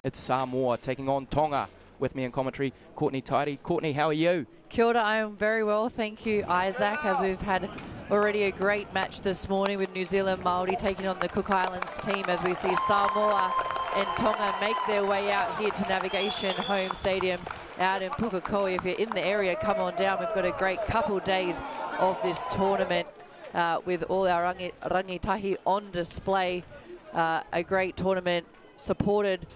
It's Samoa taking on Tonga. With me in commentary, Courtney Tidy. Courtney, how are you? Kia ora, I am very well, thank you, Isaac, as we've had already a great match this morning with New Zealand Māori taking on the Cook Islands team as we see Samoa and Tonga make their way out here to Navigation Home Stadium out in Pukekohe. If you're in the area, come on down. We've got a great couple days of this tournament with all our rangitahi on display. A great tournament supported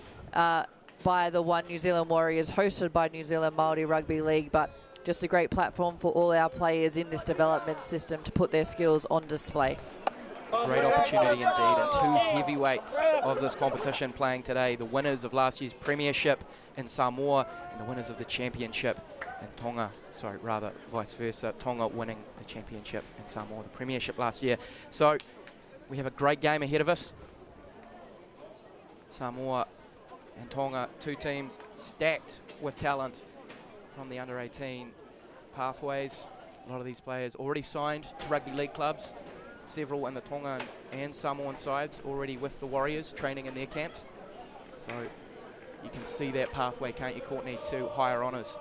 by the One New Zealand Warriors, hosted by New Zealand Māori Rugby League, but just a great platform for all our players in this development system to put their skills on display. Great opportunity indeed, and two heavyweights of this competition playing today. The winners of last year's premiership in Samoa and the winners of the championship in Tonga. Sorry, rather vice versa. Tonga winning the championship in Samoa, the premiership last year. So we have a great game ahead of us. Samoa and Tonga, two teams stacked with talent from the under-18 pathways. A lot of these players already signed to rugby league clubs. Several in the Tonga and Samoan sides already with the Warriors training in their camps. So you can see that pathway, can't you, Courtney, to higher honours.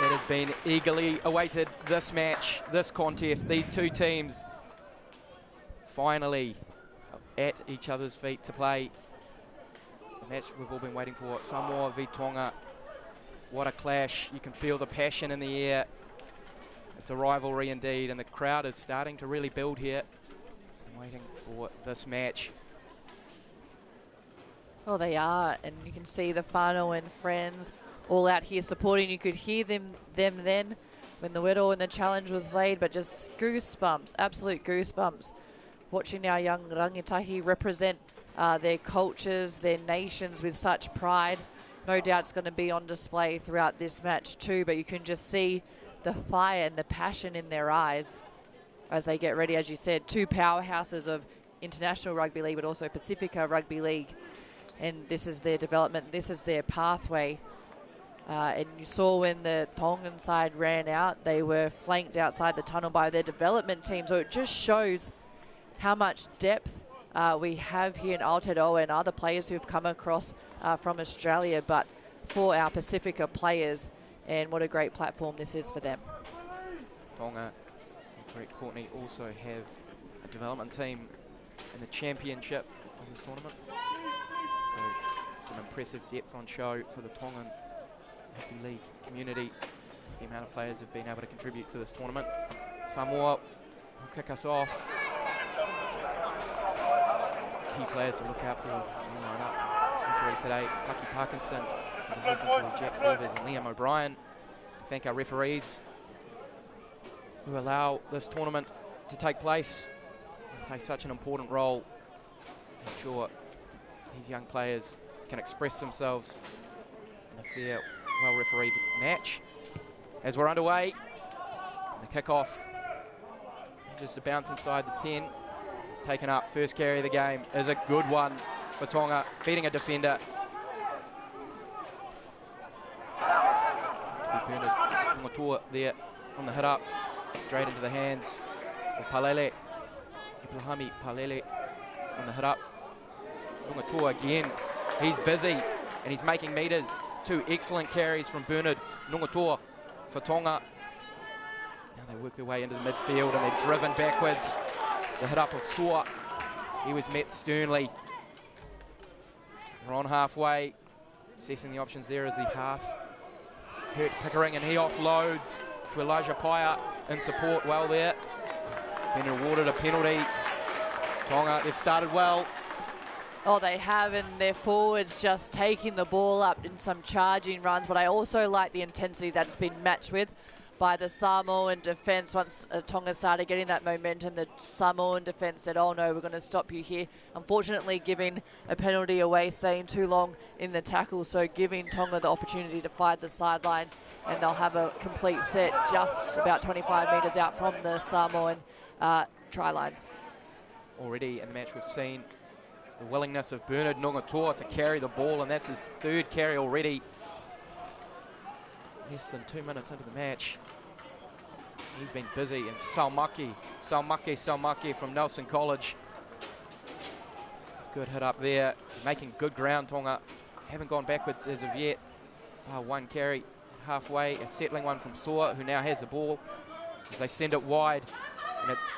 It has been eagerly awaited, this match, this contest, these two teams finally at each other's feet to play. The match we've all been waiting for, Samoa v Tonga. What a clash. You can feel the passion in the air. It's a rivalry indeed, and the crowd is starting to really build here. I'm waiting for this match. Well, they are, and you can see the whānau and friends all out here supporting. You could hear them then when the whittle and the challenge was laid, but just goosebumps, absolute goosebumps. Watching our young rangatahi represent their cultures, their nations with such pride. No doubt it's going to be on display throughout this match too, but you can just see the fire and the passion in their eyes as they get ready. As you said, two powerhouses of international rugby league, but also Pacifica Rugby League. And this is their development, this is their pathway. And you saw when the Tongan side ran out, they were flanked outside the tunnel by their development team. So it just shows how much depth we have here in Aotearoa and other players who've come across from Australia, but for our Pacifica players, and what a great platform this is for them. Tonga, correct Courtney, also have a development team in the championship of this tournament. So some impressive depth on show for the Tongan Rugby League community. The amount of players have been able to contribute to this tournament. Samoa will kick us off. Some key players to look out for in the lineup. Referee today, Paki Parkinson, his assistant to Jack Fevers and Liam O'Brien. Thank our referees who allow this tournament to take place and play such an important role. I'm sure these young players can express themselves in a fair, well-refereed match. As we're underway, the kickoff, just a bounce inside the 10. It's taken up. First carry of the game is a good one for Tonga, beating a defender. Bernard Nungatua there on the hit up, straight into the hands of Palele. Ibrahimi Palele on the hit up. Nungatua again, he's busy and he's making meters. Two excellent carries from Bernard Nungatua for Tonga. Now they work their way into the midfield and they're driven backwards. The hit up of Soa, he was met sternly. We're on halfway, assessing the options there as the half. Hurt Pickering and he offloads to Elijah Paya in support well there. Been awarded a penalty. Tonga, they've started well. Oh, they have, and their forwards just taking the ball up in some charging runs, but I also like the intensity that's been matched with by the Samoan defence. Once Tonga started getting that momentum, the Samoan defence said, oh no, we're going to stop you here. Unfortunately, giving a penalty away, staying too long in the tackle, so giving Tonga the opportunity to fight the sideline, and they'll have a complete set just about 25 metres out from the Samoan try line. Already in the match we've seen the willingness of Bernard Nungatua to carry the ball, and that's his third carry already. Less than 2 minutes into the match. He's been busy, and Saumaki from Nelson College. Good hit up there, making good ground. Tonga haven't gone backwards as of yet. One carry halfway, a settling one from Soa, who now has the ball as they send it wide, and it's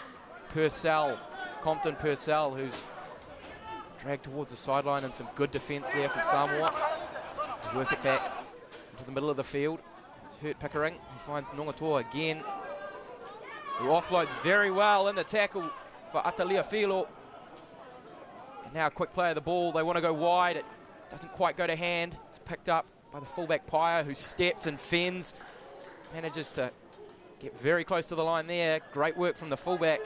Compton Purcell, who's dragged towards the sideline, and some good defence there from Samoa. Work it back into the middle of the field. It's Hurt Pickering, who finds Nungatua again, who offloads very well in the tackle for Atalia Filo. And now a quick play of the ball. They want to go wide. It doesn't quite go to hand. It's picked up by the fullback Paya, who steps and fends. Manages to get very close to the line there. Great work from the fullback,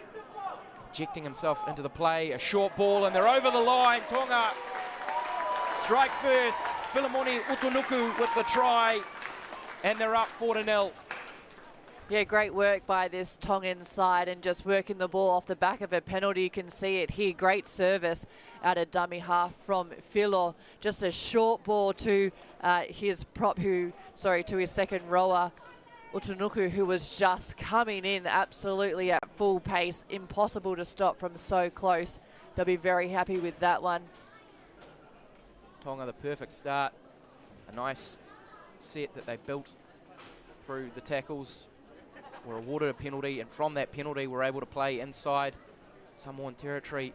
injecting himself into the play. A short ball, and they're over the line. Tonga strike first. Filimoni Utunuku with the try, and they're up 4-0. Yeah, great work by this Tongan side, and just working the ball off the back of a penalty. You can see it here. Great service out of dummy half from Filo. Just a short ball to his second rower, Utunuku, who was just coming in absolutely at full pace. Impossible to stop from so close. They'll be very happy with that one. Tonga, the perfect start. A nice set that they built through the tackles, were awarded a penalty, and from that penalty were able to play inside Samoan territory.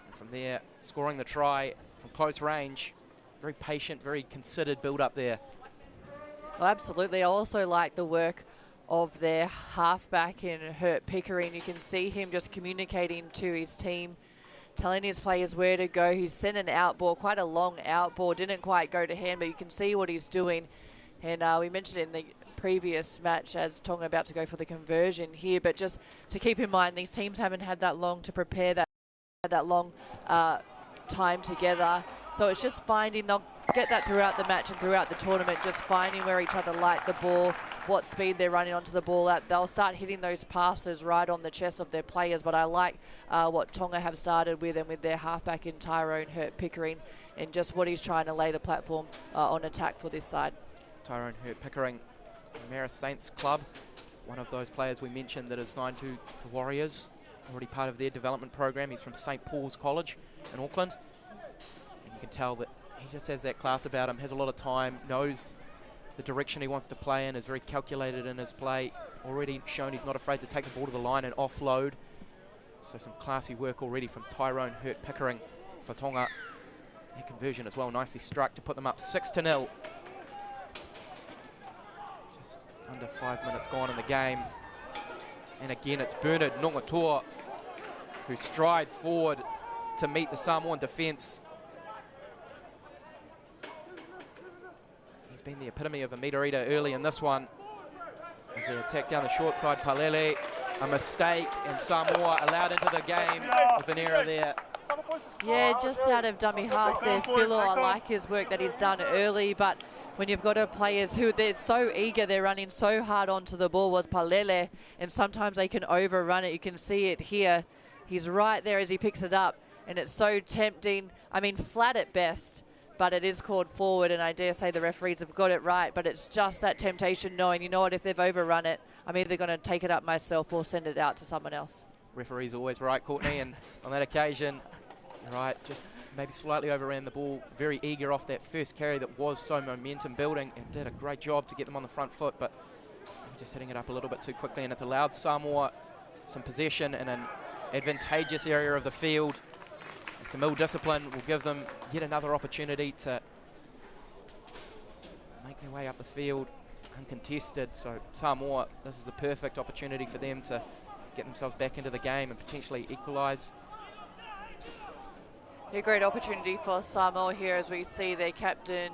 And from there, scoring the try from close range. Very patient, very considered build-up there. Well, absolutely. I also like the work of their halfback in Hurt Pickering. You can see him just communicating to his team, telling his players where to go. He's sent an out ball, quite a long out ball, didn't quite go to hand, but you can see what he's doing. And we mentioned in the previous match as Tonga about to go for the conversion here, but just to keep in mind, these teams haven't had that long to prepare, that long time together. So it's just finding, they'll get that throughout the match and throughout the tournament, just finding where each other like the ball, what speed they're running onto the ball at. They'll start hitting those passes right on the chest of their players, but I like what Tonga have started with, and with their halfback in Tyrone Hurt Pickering, and just what he's trying to lay the platform on attack for this side. Tyrone Hurt Pickering, Marist Saints club, one of those players we mentioned that is signed to the Warriors, already part of their development program. He's from St. Paul's College in Auckland, and you can tell that he just has that class about him, has a lot of time, knows the direction he wants to play in, is very calculated in his play, already shown he's not afraid to take the ball to the line and offload. So some classy work already from Tyrone Hurt Pickering for Tonga. Their conversion as well, nicely struck to put them up 6-0. Just under 5 minutes gone in the game. And again, it's Bernard Nongatoa who strides forward to meet the Samoan defence. He's been the epitome of a meter eater early in this one. As they attack down the short side, Palele, a mistake, and Samoa allowed into the game with an error there. Yeah, just out of dummy half there, Philo. I like his work that he's done early, but when you've got players who they're so eager, they're running so hard onto the ball, was Palele, and sometimes they can overrun it. You can see it here. He's right there as he picks it up, and it's so tempting. I mean, flat at best, but it is called forward, and I dare say the referees have got it right, but it's just that temptation knowing, you know what, if they've overrun it, I'm either going to take it up myself or send it out to someone else. Referee's always right, Courtney, and on that occasion, right, just maybe slightly overran the ball, very eager off that first carry that was so momentum building, and did a great job to get them on the front foot, but just hitting it up a little bit too quickly, and it's allowed Samoa some possession in an advantageous area of the field. And some ill discipline will give them yet another opportunity to make their way up the field uncontested. So Samoa, this is the perfect opportunity for them to get themselves back into the game and potentially equalise. A great opportunity for Samoa here as we see their captain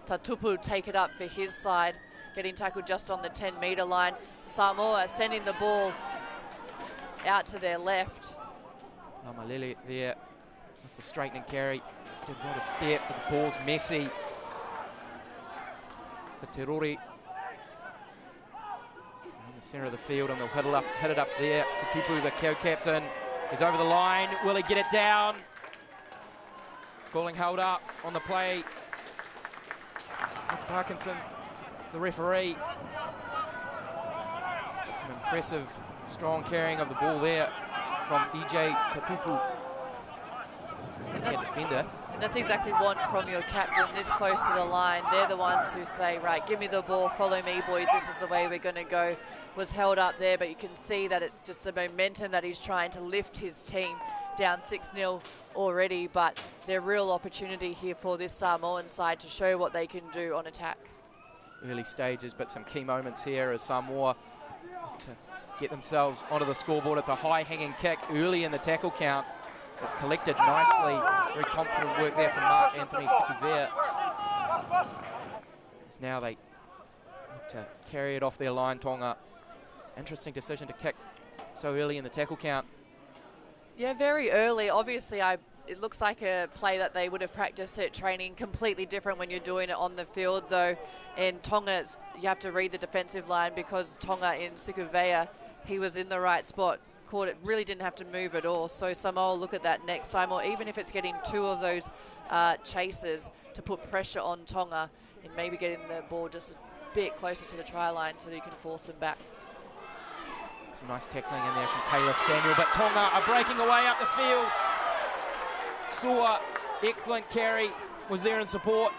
Tatupu take it up for his side, getting tackled just on the 10-metre line. Samoa sending the ball out to their left. Malele there with the straightening carry. Did what a step, but the ball's messy for Te Rori. In the centre of the field, and they'll hit it up there. Tatupu, the co-captain, is over the line. Will he get it down? Schooling held up on the play. Parkinson, the referee. Some impressive, strong carrying of the ball there from EJ Tatupu. Defender. And that's exactly one from your captain this close to the line. They're the ones who say, right, give me the ball, follow me, boys, this is the way we're going to go. Was held up there, but you can see that it's just the momentum that he's trying to lift his team down 6-0 already, but their real opportunity here for this Samoan side to show what they can do on attack. Early stages, but some key moments here as Samoa to get themselves onto the scoreboard. It's a high-hanging kick early in the tackle count. It's collected nicely. Very confident work there from Mark Anthony Sikuvea. Now they look to carry it off their line, Tonga. Interesting decision to kick so early in the tackle count. Yeah, very early. Obviously, it looks like a play that they would have practiced at training. Completely different when you're doing it on the field, though. And Tonga, you have to read the defensive line because Tonga in Sikuvea, he was in the right spot. Caught it, really didn't have to move at all. So Samoa will look at that next time, or even if it's getting two of those chases to put pressure on Tonga and maybe getting the ball just a bit closer to the try line so that you can force them back. Some nice tackling in there from Kayla Samuel, but Tonga are breaking away up the field. Sua, excellent carry, was there in support.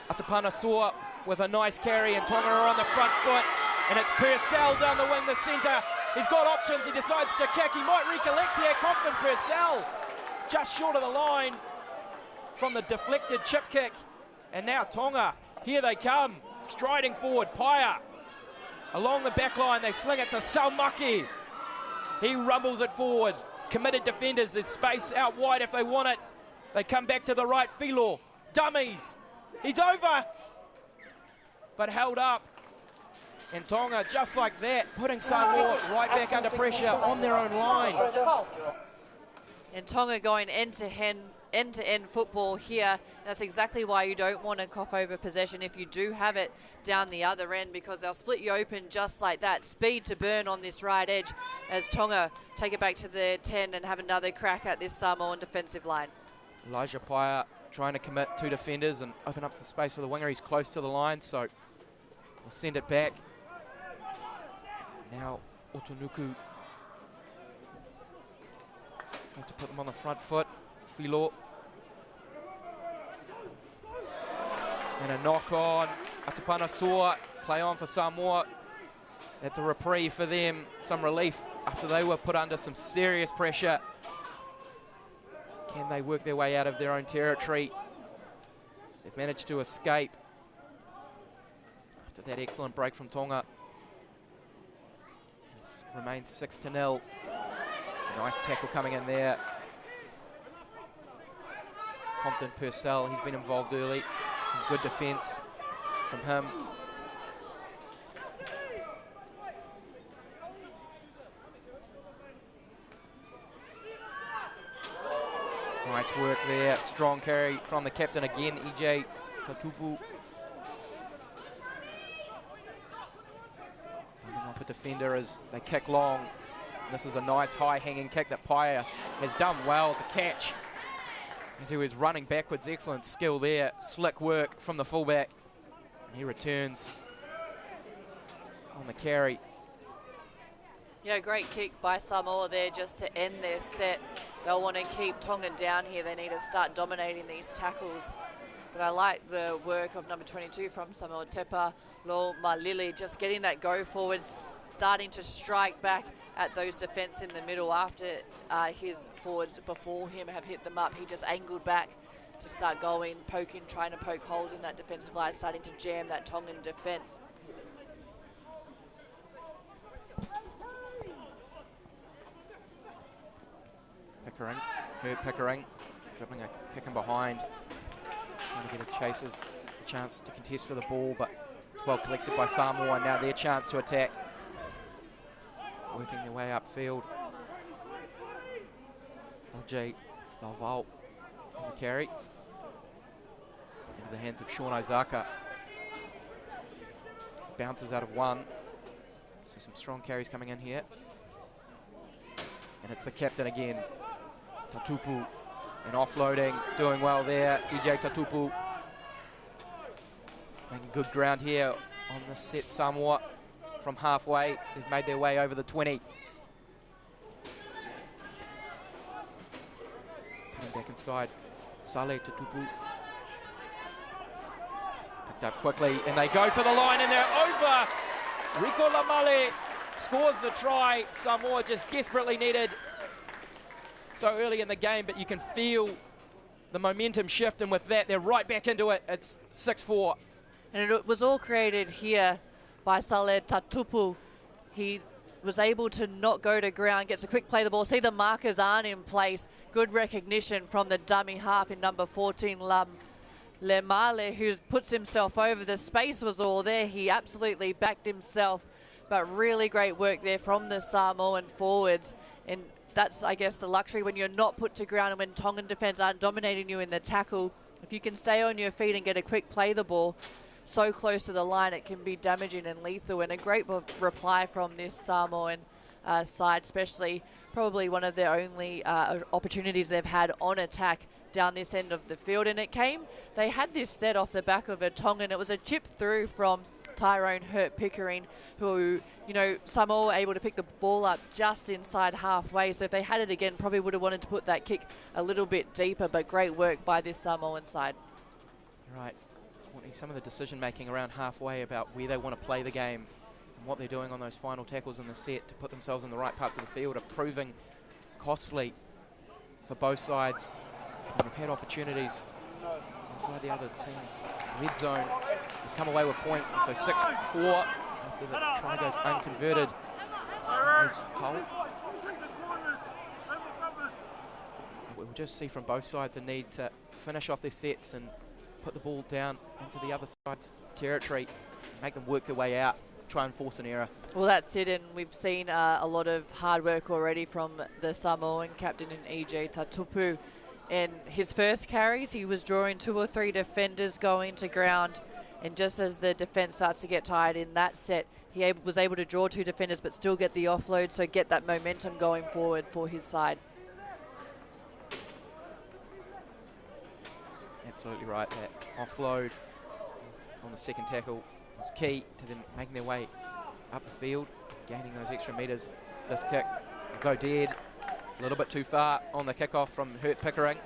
Atapana Sua with a nice carry, and Tonga are on the front foot. And it's Purcell down the wing, the centre. He's got options, he decides to kick. He might recollect here. Compton Purcell just short of the line from the deflected chip kick. And now Tonga, here they come, striding forward. Paia along the back line, they sling it to Saumaki. He rumbles it forward. Committed defenders, there's space out wide if they want it. They come back to the right, Filo, dummies. He's over, but held up. And Tonga, just like that, putting Samoa right back under pressure on their own line. And Tonga going end-to-end football here. That's exactly why you don't want to cough over possession if you do have it down the other end, because they'll split you open just like that. Speed to burn on this right edge as Tonga take it back to the 10 and have another crack at this Samoan defensive line. Elijah Paia trying to commit 2 defenders and open up some space for the winger. He's close to the line, so we'll send it back. Now Otonuku tries to put them on the front foot. Filo. And a knock on. Atapana Soa, play on for Samoa. That's a reprieve for them, some relief after they were put under some serious pressure. Can they work their way out of their own territory? They've managed to escape after that excellent break from Tonga. It remains 6-0. Nice tackle coming in there. Compton Purcell, he's been involved early. Some good defence from him. Nice work there. Strong carry from the captain again, EJ Tatupu. Bumping off a defender as they kick long. This is a nice high-hanging kick that Paia has done well to catch as he was running backwards. Excellent skill there. Slick work from the fullback. And he returns on the carry. Yeah, great kick by Samoa there just to end their set. They'll want to keep Tonga down here. They need to start dominating these tackles. But I like the work of number 22 from Samoa, Tepa Lo Malili, just getting that go forwards, starting to strike back at those defence in the middle after his forwards before him have hit them up. He just angled back to start going, poking, trying to poke holes in that defensive line, starting to jam that Tongan defence. Pickering, Herb Pickering, dribbling a kick in behind, trying to get his chasers a chance to contest for the ball, but it's well collected by Samoa. Now their chance to attack, working their way upfield. LJ Laval on the carry, into the hands of Sean Ozaka. Bounces out of one. See some strong carries coming in here. And it's the captain again, Tatupu, and offloading, doing well there. EJ Tatupu making good ground here on the set. Samoa from halfway, they've made their way over the 20. Coming back inside, Saleh Tatupu. Picked up quickly, and they go for the line, and they're over. Rico Lamale scores the try. Samoa just desperately needed so early in the game, but you can feel the momentum shift, and with that, they're right back into it. It's 6-4. And it was all created here by Saleh Tatupu. He was able to not go to ground, gets a quick play of the ball. See, the markers aren't in place. Good recognition from the dummy half in number 14, Lemale, who puts himself over. The space was all there. He absolutely backed himself, but really great work there from the Samoan forwards. And that's, I guess, the luxury when you're not put to ground and when Tongan defence aren't dominating you in the tackle. If you can stay on your feet and get a quick play of the ball so close to the line, it can be damaging and lethal. And a great reply from this Samoan side, especially probably one of their only opportunities they've had on attack down this end of the field. And they had this set off the back of a Tongan. It was a chip through from Tyrone Hurt Pickering, who, you know, Samoa were able to pick the ball up just inside halfway. So if they had it again, probably would have wanted to put that kick a little bit deeper, but great work by this Samoan side. Right. Some of the decision making around halfway about where they want to play the game. And what they're doing on those final tackles in the set to put themselves in the right parts of the field are proving costly for both sides. And they've had opportunities inside the other team's red zone. They've come away with points, and so 6-4 after the try goes unconverted. Hull. We'll just see from both sides a need to finish off their sets and put the ball down into the other side's territory, make them work their way out, try and force an error. Well, that's it, and we've seen a lot of hard work already from the Samoan captain in EJ Tatupu. In his first carries, he was drawing 2 or 3 defenders going to ground, and just as the defense starts to get tired in that set, he was able to draw 2 defenders but still get the offload, so get that momentum going forward for his side. Absolutely right. That offload on the second tackle was key to them making their way up the field, gaining those extra metres. This kick will go dead. A little bit too far on the kickoff from Hurt Pickering.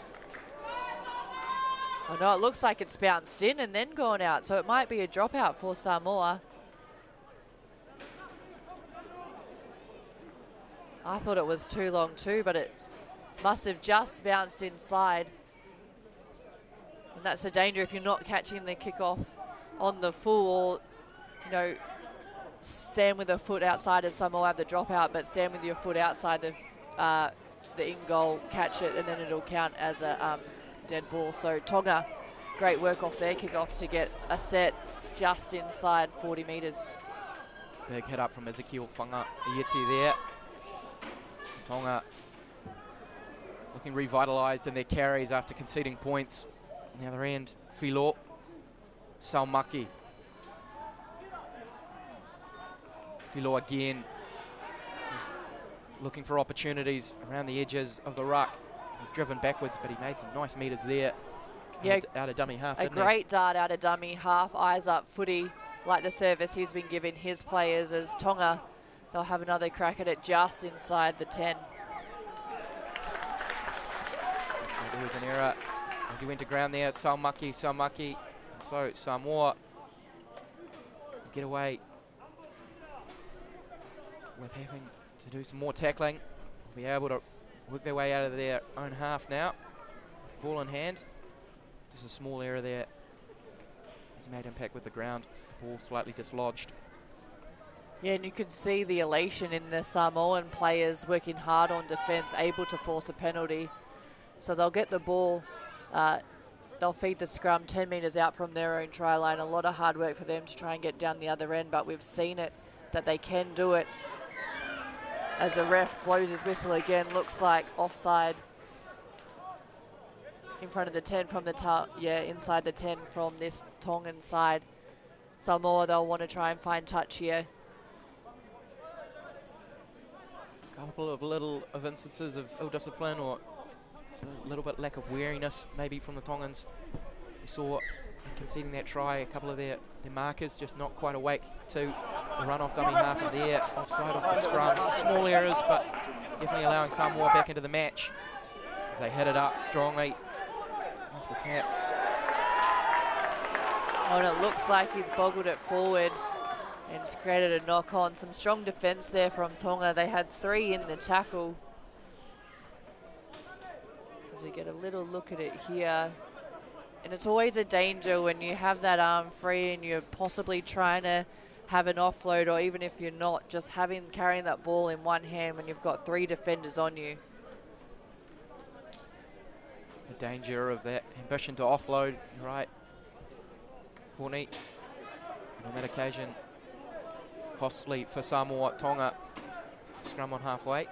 Oh no, it looks like it's bounced in and then gone out, so it might be a dropout for Samoa. I thought it was too long too, but it must have just bounced inside. And that's the danger if you're not catching the kickoff on the full, or, you know, stand with a foot outside, as Samoa have the dropout, but stand with your foot outside the in goal, catch it, and then it'll count as a dead ball. So Tonga, great work off their kickoff to get a set just inside 40 metres. Big hit up from Ezekiel Whanga-Ieti there. Tonga looking revitalised in their carries after conceding points. On the other end, Filo Saumaki. Filo again, just looking for opportunities around the edges of the ruck. He's driven backwards, but he made some nice metres there. Yeah, out of dummy half, a great dart out of dummy half, eyes up footy, like the service he's been giving his players. As Tonga, they'll have another crack at it just inside the 10. So there was an error as he went to ground there. Saumaki, and so Samoa get away with having to do some more tackling. Be able to work their way out of their own half now. Ball in hand. Just a small error there as he made impact with the ground. The ball slightly dislodged. Yeah, and you can see the elation in the Samoan players working hard on defence, able to force a penalty. So they'll get the ball. They'll feed the scrum 10 metres out from their own try line. A lot of hard work for them to try and get down the other end, but we've seen it, that they can do it. As the ref blows his whistle again, looks like offside in front of the 10 from the inside the 10 from this Tongan side. Samoa, they'll want to try and find touch here. A couple of instances of ill discipline, or a little bit lack of wariness maybe from the Tongans. We saw in conceding that try, a couple of their markers just not quite awake to the run off dummy half of there, offside off the scrum. Small errors, but it's definitely allowing Samoa back into the match as they hit it up strongly off the tap. Oh, and it looks like he's boggled it forward and it's created a knock on. Some strong defence there from Tonga. They had 3 in the tackle. As we get a little look at it here. And it's always a danger when you have that arm free and you're possibly trying to have an offload, or even if you're not, just carrying that ball in one hand when you've got 3 defenders on you. The danger of that ambition to offload, right? Corny, on that occasion, costly for Samoa. Tonga scrum on halfway.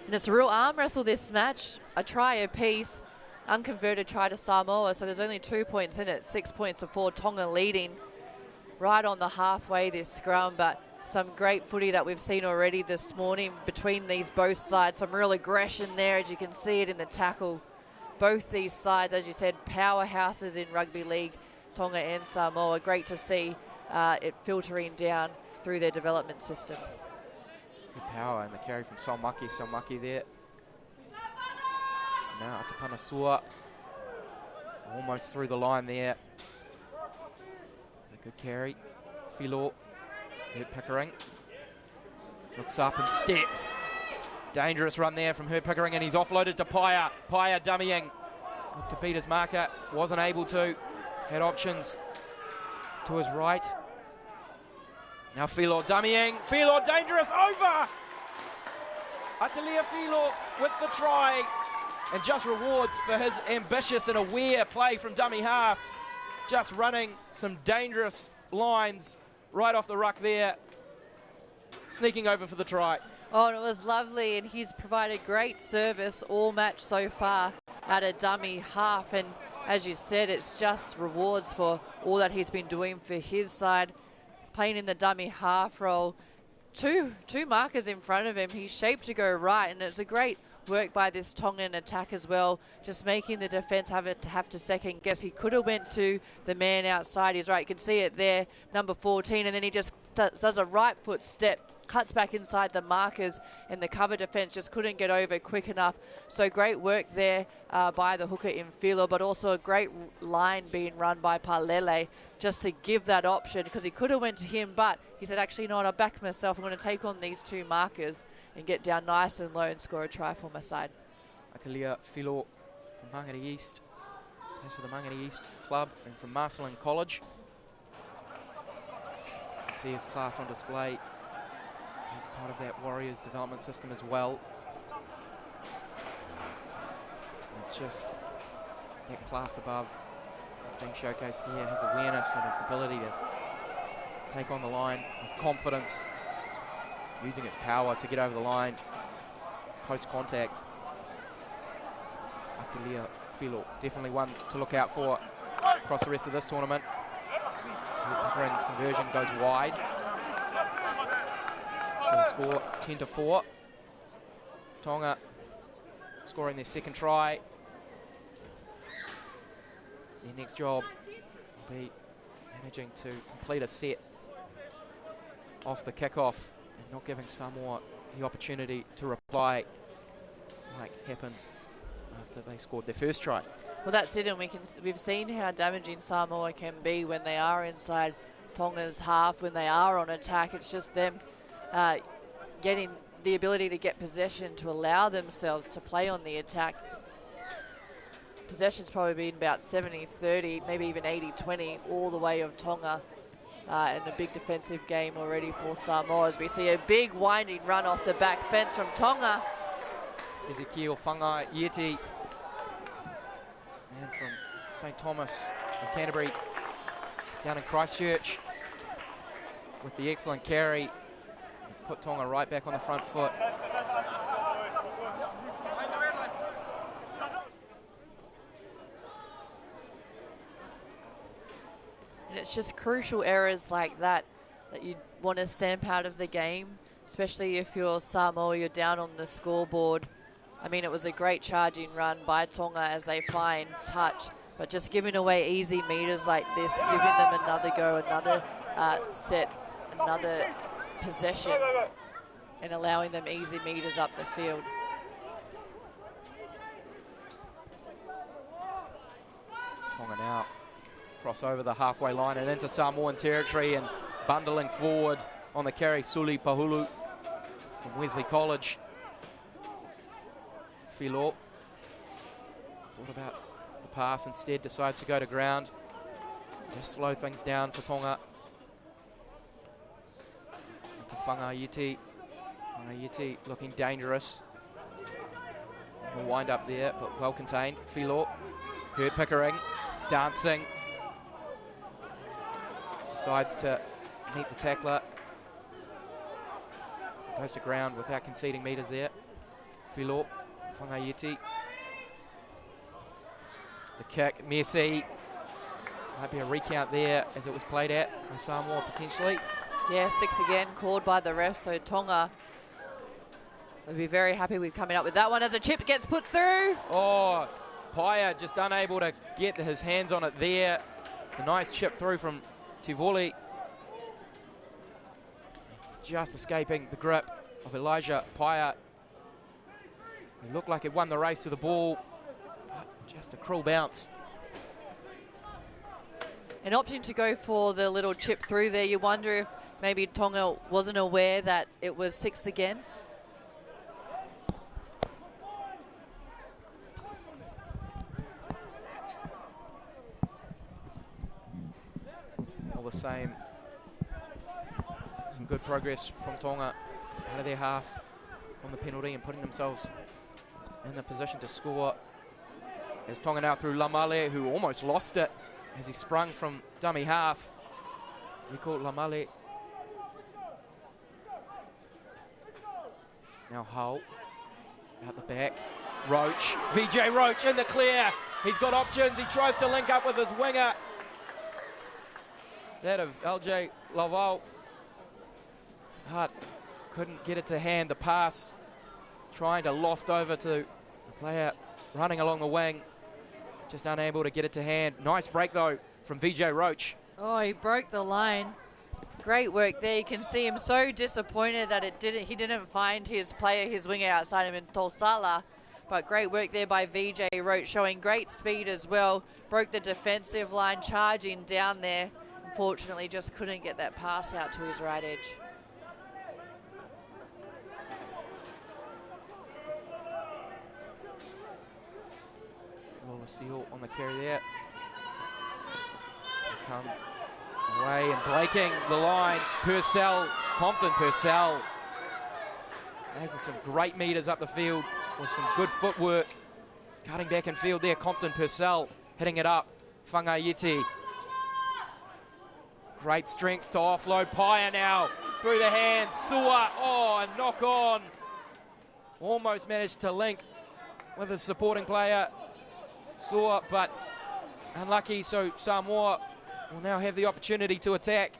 And it's a real arm wrestle this match. A try apiece, unconverted try to Samoa, so there's only 2 points in it, 6 points for Tonga leading right on the halfway this scrum, but some great footy that we've seen already this morning between these both sides. Some real aggression there, as you can see it in the tackle. Both these sides, as you said, powerhouses in rugby league, Tonga and Samoa. Great to see it filtering down through their development system. Good power, and the carry from Saumaki there. Now to Panasua, almost through the line there. A good carry. Filo, Pickering, Looks up and steps. Dangerous run there from Hurt Pickering, and he's offloaded to Paya. Paya dummying. Looked to beat his marker, wasn't able to. Had options to his right. Now Filo dummying. Filo dangerous, over! Atalia Filo with the try, and just rewards for his ambitious and aware play from dummy half. Just running some dangerous lines right off the ruck there. Sneaking over for the try. Oh, and it was lovely, and he's provided great service all match so far at a dummy half. And as you said, it's just rewards for all that he's been doing for his side, playing in the dummy half role. Two markers in front of him. He's shaped to go right, and it's a great work by this Tongan attack as well, just making the defence have to second guess. He could have went to the man outside. He's right, you can see it there, number 14, and then he just does a right foot step, cuts back inside the markers, and the cover defence just couldn't get over quick enough. So great work there by the hooker in Filo, but also a great line being run by Palele just to give that option, because he could have went to him, but he said, actually, no, I'll back myself. I'm going to take on these two markers and get down nice and low and score a try for my side. Atalia Filo from Mangere East, plays for the Mangere East club and from Marcelin College. You can see his class on display. He's part of that Warriors development system as well. It's just that class above being showcased here, his awareness and his ability to take on the line with confidence, using his power to get over the line post-contact. Atalia Filo, definitely one to look out for across the rest of this tournament. Pickering's conversion goes wide. So the score 10-4. Tonga scoring their second try. Their next job will be managing to complete a set off the kickoff and not giving Samoa the opportunity to reply like happened after they scored their first try. Well, that's it, and we've seen how damaging Samoa can be when they are inside Tonga's half, when they are on attack. It's just them getting the ability to get possession to allow themselves to play on the attack. Possession's probably been about 70-30, maybe even 80-20 all the way of Tonga, and a big defensive game already for Samoa, as we see a big winding run off the back fence from Tonga. Ezekiel Whanga Yeti, man from St. Thomas of Canterbury, down in Christchurch, with the excellent carry. It's put Tonga right back on the front foot. And it's just crucial errors like that you want to stamp out of the game, especially if you're Samoa, you're down on the scoreboard. I mean, it was a great charging run by Tonga as they find touch, but just giving away easy meters like this, giving them another go, another set, another possession, and allowing them easy meters up the field. Tonga now cross over the halfway line and into Samoan territory, and bundling forward on the carry, Suli Pahulu from Wesley College. Filo thought about the pass, instead decides to go to ground. Just slow things down for Tonga. To Whanga Yeti. Whanga Yeti looking dangerous. A wind up there, but well contained. Filo, Hurt Pickering, dancing. Decides to meet the tackler. Goes to ground without conceding meters there. Filo, Whanga Yeti. The kick, Messi. Might be a recount there as it was played at Samoa potentially. Yeah, 6 again, called by the ref, so Tonga will be very happy with coming up with that one as a chip gets put through. Oh, Paya just unable to get his hands on it there. A nice chip through from Tivoli. Just escaping the grip of Elijah Paya. It looked like it won the race to the ball, but just a cruel bounce. An option to go for the little chip through there. You wonder if maybe Tonga wasn't aware that it was 6 again. All the same, some good progress from Tonga out of their half from the penalty and putting themselves in the position to score. As Tonga now through Lamale, who almost lost it as he sprung from dummy half. We caught Lamale. Now Hull out the back. Roach, VJ Roach in the clear. He's got options. He tries to link up with his winger. That of LJ Laval. Hart couldn't get it to hand. The pass trying to loft over to the player running along the wing. Just unable to get it to hand. Nice break though from VJ Roach. Oh, he broke the line. Great work there. You can see him so disappointed that he didn't find his player, his winger outside him in Tolsala. But great work there by VJ Roach, showing great speed as well. Broke the defensive line, charging down there. Unfortunately, just couldn't get that pass out to his right edge. Lola Seal on the carry there. So come away and breaking the line. Purcell, Compton Purcell. Making some great meters up the field with some good footwork. Cutting back in field there, Compton Purcell hitting it up. Whangaiti. Great strength to offload. Paya now through the hands. Sua, oh, a knock on. Almost managed to link with his supporting player, Sua, but unlucky. So Samoa will now have the opportunity to attack.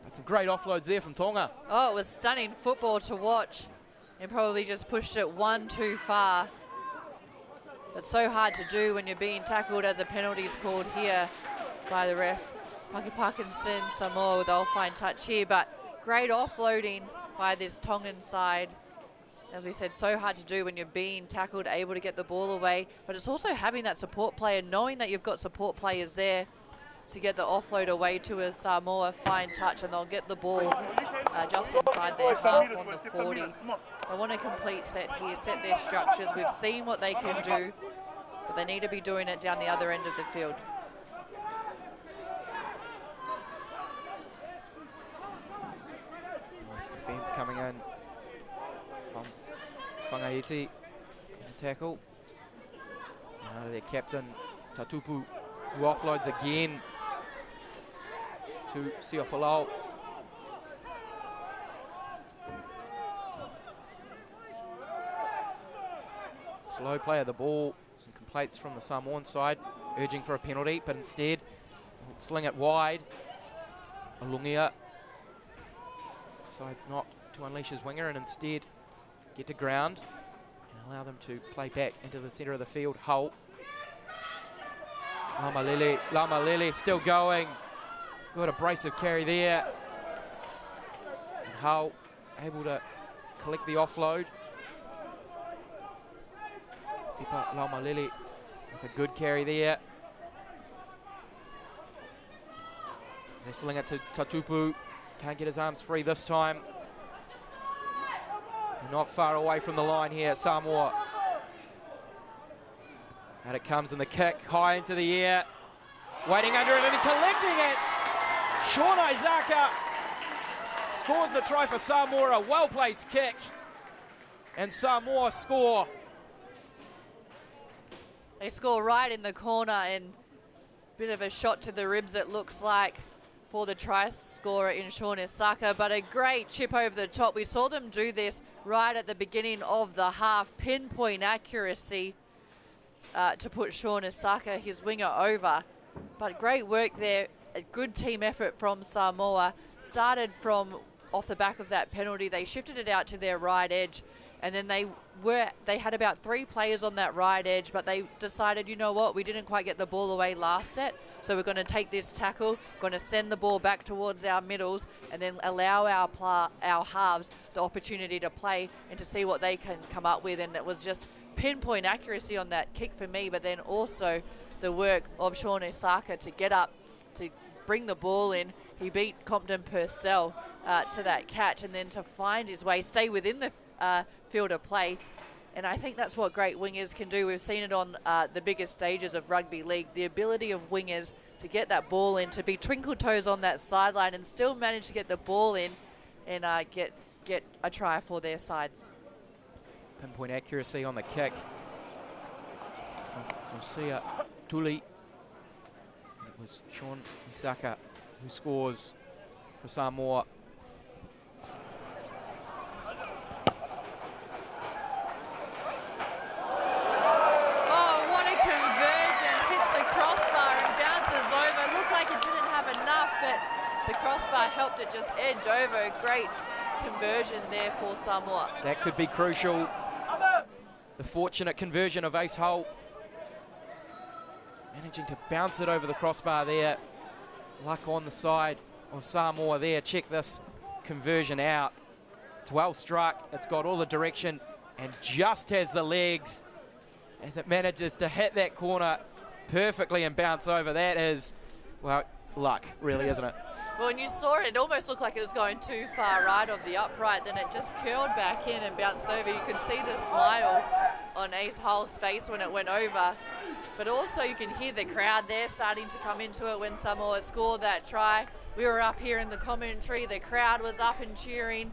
But some great offloads there from Tonga. Oh, it was stunning football to watch. And probably just pushed it one too far. But so hard to do when you're being tackled, as a penalty is called here by the ref. Paki Parkinson, Samoa with all fine touch here, but great offloading by this Tongan side. As we said, so hard to do when you're being tackled, able to get the ball away. But it's also having that support player, knowing that you've got support players there to get the offload away to a Samoa fine touch, and they'll get the ball just inside their half on the 40. They want a complete set here, set their structures. We've seen what they can do, but they need to be doing it down the other end of the field. Nice defence coming in from Whangaiti. Tackle. Now to their captain, Tatupu, who offloads again to Siafalau. Slow play of the ball. Some complaints from the Samoan side, urging for a penalty, but instead sling it wide. Alungia decides not to unleash his winger and instead get to ground and allow them to play back into the centre of the field. Hull. Lama still going. Good abrasive carry there. And Hull able to collect the offload. Tipa Laumalele with a good carry there. As they sling it to Tatupu. Can't get his arms free this time. They're not far away from the line here, Samoa. And it comes in the kick, high into the air. Waiting under it and collecting it. Sean Isaka scores the try for Samoa, a well-placed kick. And Samoa score. They score right in the corner, and a bit of a shot to the ribs, it looks like, for the try scorer in Sean Isaka, but a great chip over the top. We saw them do this right at the beginning of the half. Pinpoint accuracy to put Sean Isaka, his winger, over. But great work there. A good team effort from Samoa. Started from off the back of that penalty. They shifted it out to their right edge, and then they had about 3 players on that right edge, but they decided, you know what, we didn't quite get the ball away last set, so we're going to take this tackle, going to send the ball back towards our middles, and then allow our halves the opportunity to play and to see what they can come up with. And it was just pinpoint accuracy on that kick for me, but then also the work of Sean Isaka to get up, to bring the ball in. He beat Compton Purcell to that catch, and then to find his way, stay within the field of play. And I think that's what great wingers can do. We've seen it on the biggest stages of rugby league, the ability of wingers to get that ball in, to be twinkle toes on that sideline and still manage to get the ball in and get a try for their sides. Pinpoint accuracy on the kick from Osia Tuli. It was Sean Isaka who scores for Samoa. Oh, what a conversion. Hits the crossbar and bounces over. Looked like it didn't have enough, but the crossbar helped it just edge over. Great conversion there for Samoa. That could be crucial. The fortunate conversion of Ace Hull. Managing to bounce it over the crossbar there. Luck on the side of Samoa there. Check this conversion out. It's well struck. It's got all the direction and just has the legs as it manages to hit that corner perfectly and bounce over. That is, well, luck, really, isn't it? Well, when you saw it, it almost looked like it was going too far right of the upright. Then it just curled back in and bounced over. You could see the smile on Ace Hull's face when it went over. But also you can hear the crowd there starting to come into it when Samoa scored that try. We were up here in the commentary. The crowd was up and cheering.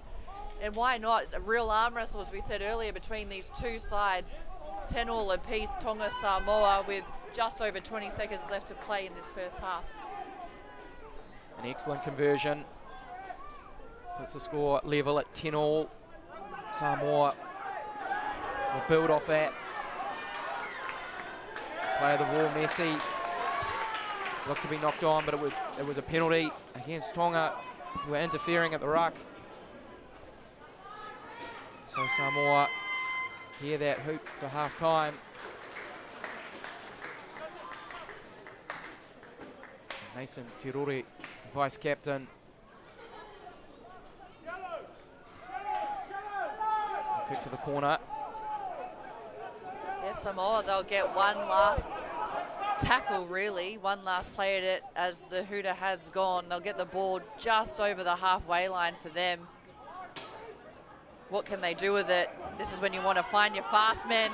And why not? It's a real arm wrestle, as we said earlier, between these two sides. 10 all apiece, Tonga, Samoa, with just over 20 seconds left to play in this first half. An excellent conversion. Puts the score level at 10 all. Samoa will build off that. Play of the ball, Messi. Looked to be knocked on, but it was a penalty against Tonga, who were interfering at the ruck. So Samoa hear that hoop for half time. Mason Tiruri, vice captain. Kick to the corner. Yeah, Samoa, they'll get one last tackle, really. One last play at it as the hooter has gone. They'll get the ball just over the halfway line for them. What can they do with it? This is when you want to find your fast men.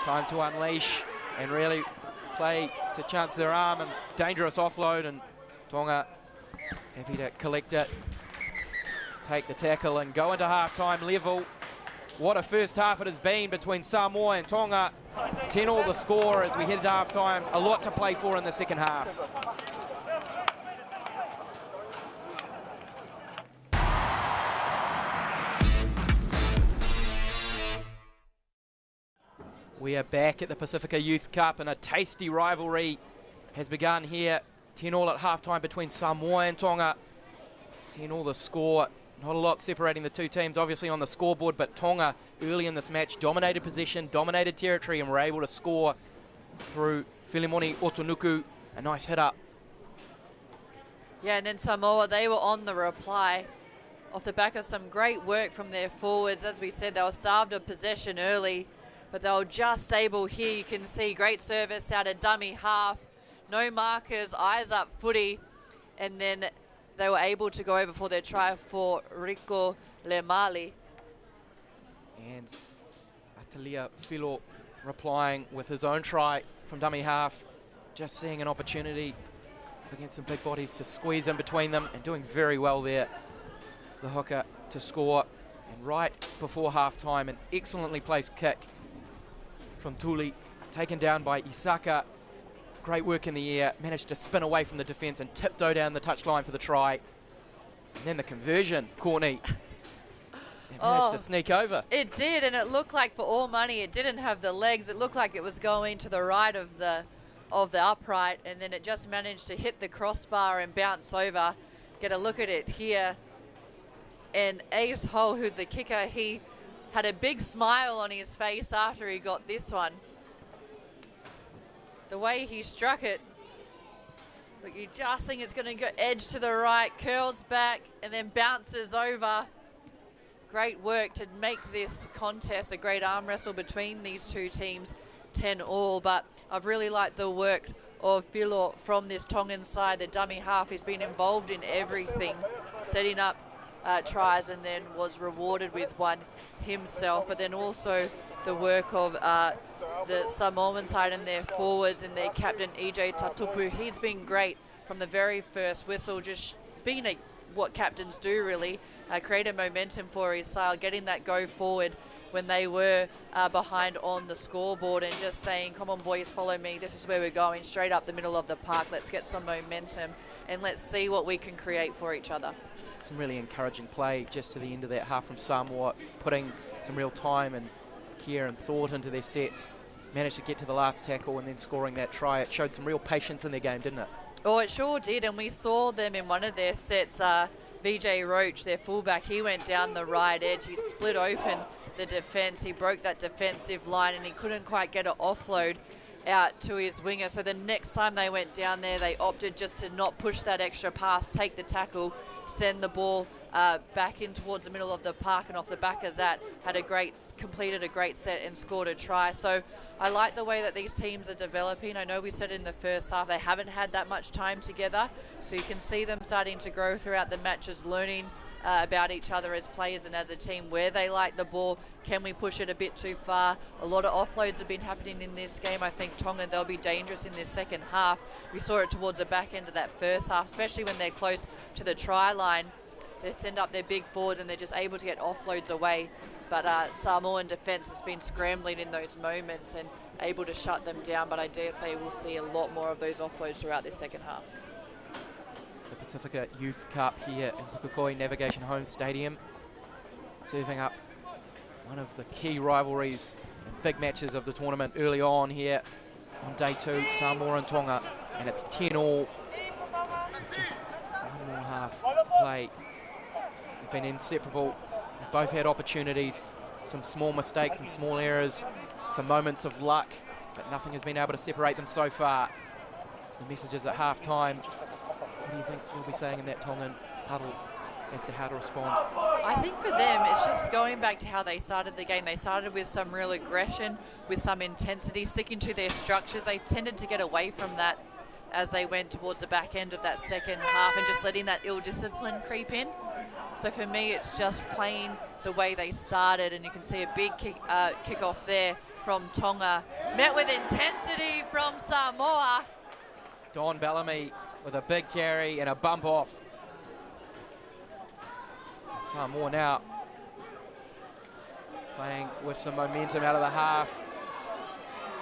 Time to unleash and really play to chance their arm, and dangerous offload, and Tonga happy to collect it, take the tackle and go into half-time level. What a first half it has been between Samoa and Tonga. 10 all the score as we head to half-time. A lot to play for in the second half. We are back at the Pacifica Youth Cup, and a tasty rivalry has begun here. 10 all at halftime between Samoa and Tonga. 10 all the score. Not a lot separating the two teams, obviously, on the scoreboard, but Tonga early in this match dominated possession, dominated territory, and were able to score through Filimoni Otonuku. A nice hit up. Yeah, and then Samoa, they were on the reply off the back of some great work from their forwards. As we said, they were starved of possession early, but they were just stable here. You can see great service out of dummy half. No markers, eyes up footy, and then they were able to go over for their try for Rico Lemali. And Atalia Filo replying with his own try from dummy half. Just seeing an opportunity against some big bodies to squeeze in between them, and doing very well there. The hooker to score. And right before half-time, an excellently placed kick from Tuli, taken down by Isaka. Great work in the air, managed to spin away from the defence and tiptoe down the touchline for the try. And then the conversion, Courtney. It managed to sneak over. It did, and it looked like, for all money, it didn't have the legs. It looked like it was going to the right of the upright, and then it just managed to hit the crossbar and bounce over. Get a look at it here. And Ace Hull, who the kicker, he had a big smile on his face after he got this one. The way he struck it, look, you just think it's going to go edge to the right, curls back, and then bounces over. Great work to make this contest a great arm wrestle between these two teams, 10 all. But I've really liked the work of Filo from this Tongan side, the dummy half. He's been involved in everything, setting up tries, and then was rewarded with one himself. But then also the work of the Samoan side and their forwards and their captain EJ Tatupu. He's been great from the very first whistle, just being what captains do really, creating momentum for his side, getting that go forward when they were behind on the scoreboard, and just saying, come on boys, follow me, this is where we're going, straight up the middle of the park, let's get some momentum and let's see what we can create for each other. Some really encouraging play just to the end of that half from Samoa, putting some real time and care and thought into their sets, managed to get to the last tackle and then scoring that try. It showed some real patience in their game, didn't it? Oh, it sure did, and we saw them in one of their sets. VJ Roach, their fullback, he went down the right edge, he split open the defence, he broke that defensive line and he couldn't quite get an offload out to his winger. So the next time they went down there, they opted just to not push that extra pass, take the tackle, send the ball back in towards the middle of the park, and off the back of that completed a great set and scored a try. So I like the way that these teams are developing. I know we said in the first half they haven't had that much time together, so you can see them starting to grow throughout the matches, learning about each other as players and as a team, where they like the ball, can we push it a bit too far. A lot of offloads have been happening in this game. I think Tonga, they'll be dangerous in this second half. We saw it towards the back end of that first half, especially when they're close to the try line. They send up their big forwards and they're just able to get offloads away. But Samoan defence has been scrambling in those moments and able to shut them down. But I dare say we'll see a lot more of those offloads throughout this second half. The Pacifica Youth Cup here in Pukekohe Navigation Home Stadium, serving up one of the key rivalries and big matches of the tournament early on here on day 2, Samoa and Tonga, and it's 10-all with just one more half to play. They've been inseparable. They've both had opportunities, some small mistakes and small errors, some moments of luck, but nothing has been able to separate them so far. The messages at half-time, what do you think they'll be saying in that Tongan huddle as to how to respond? I think for them, it's just going back to how they started the game. They started with some real aggression, with some intensity, sticking to their structures. They tended to get away from that as they went towards the back end of that second half and just letting that ill discipline creep in. So for me, it's just playing the way they started, and you can see a big kick-off there from Tonga, met with intensity from Samoa. Don Bellamy with a big carry and a bump off. Samoa now playing with some momentum out of the half.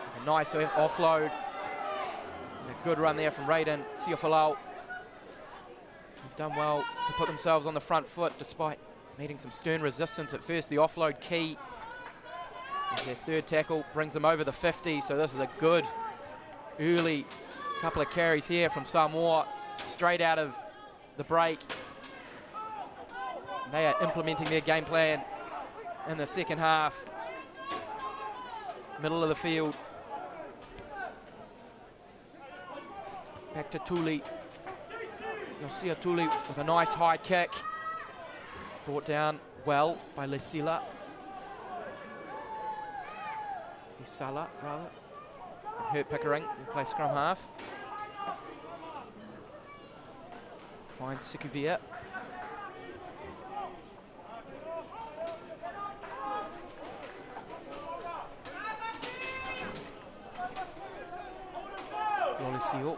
There's a nice offload and a good run there from Raiden Siofalau. They've done well to put themselves on the front foot despite meeting some stern resistance at first. The offload key as their third tackle brings them over the 50, so this is a good early couple of carries here from Samoa straight out of the break. They are implementing their game plan in the second half. Middle of the field. Back to Tuli. Yosia Tuli with a nice high kick. It's brought down well by Lesila. Isala, rather. And Hurt Pickering will play scrum half. Finds Sikuvia. Lolisio.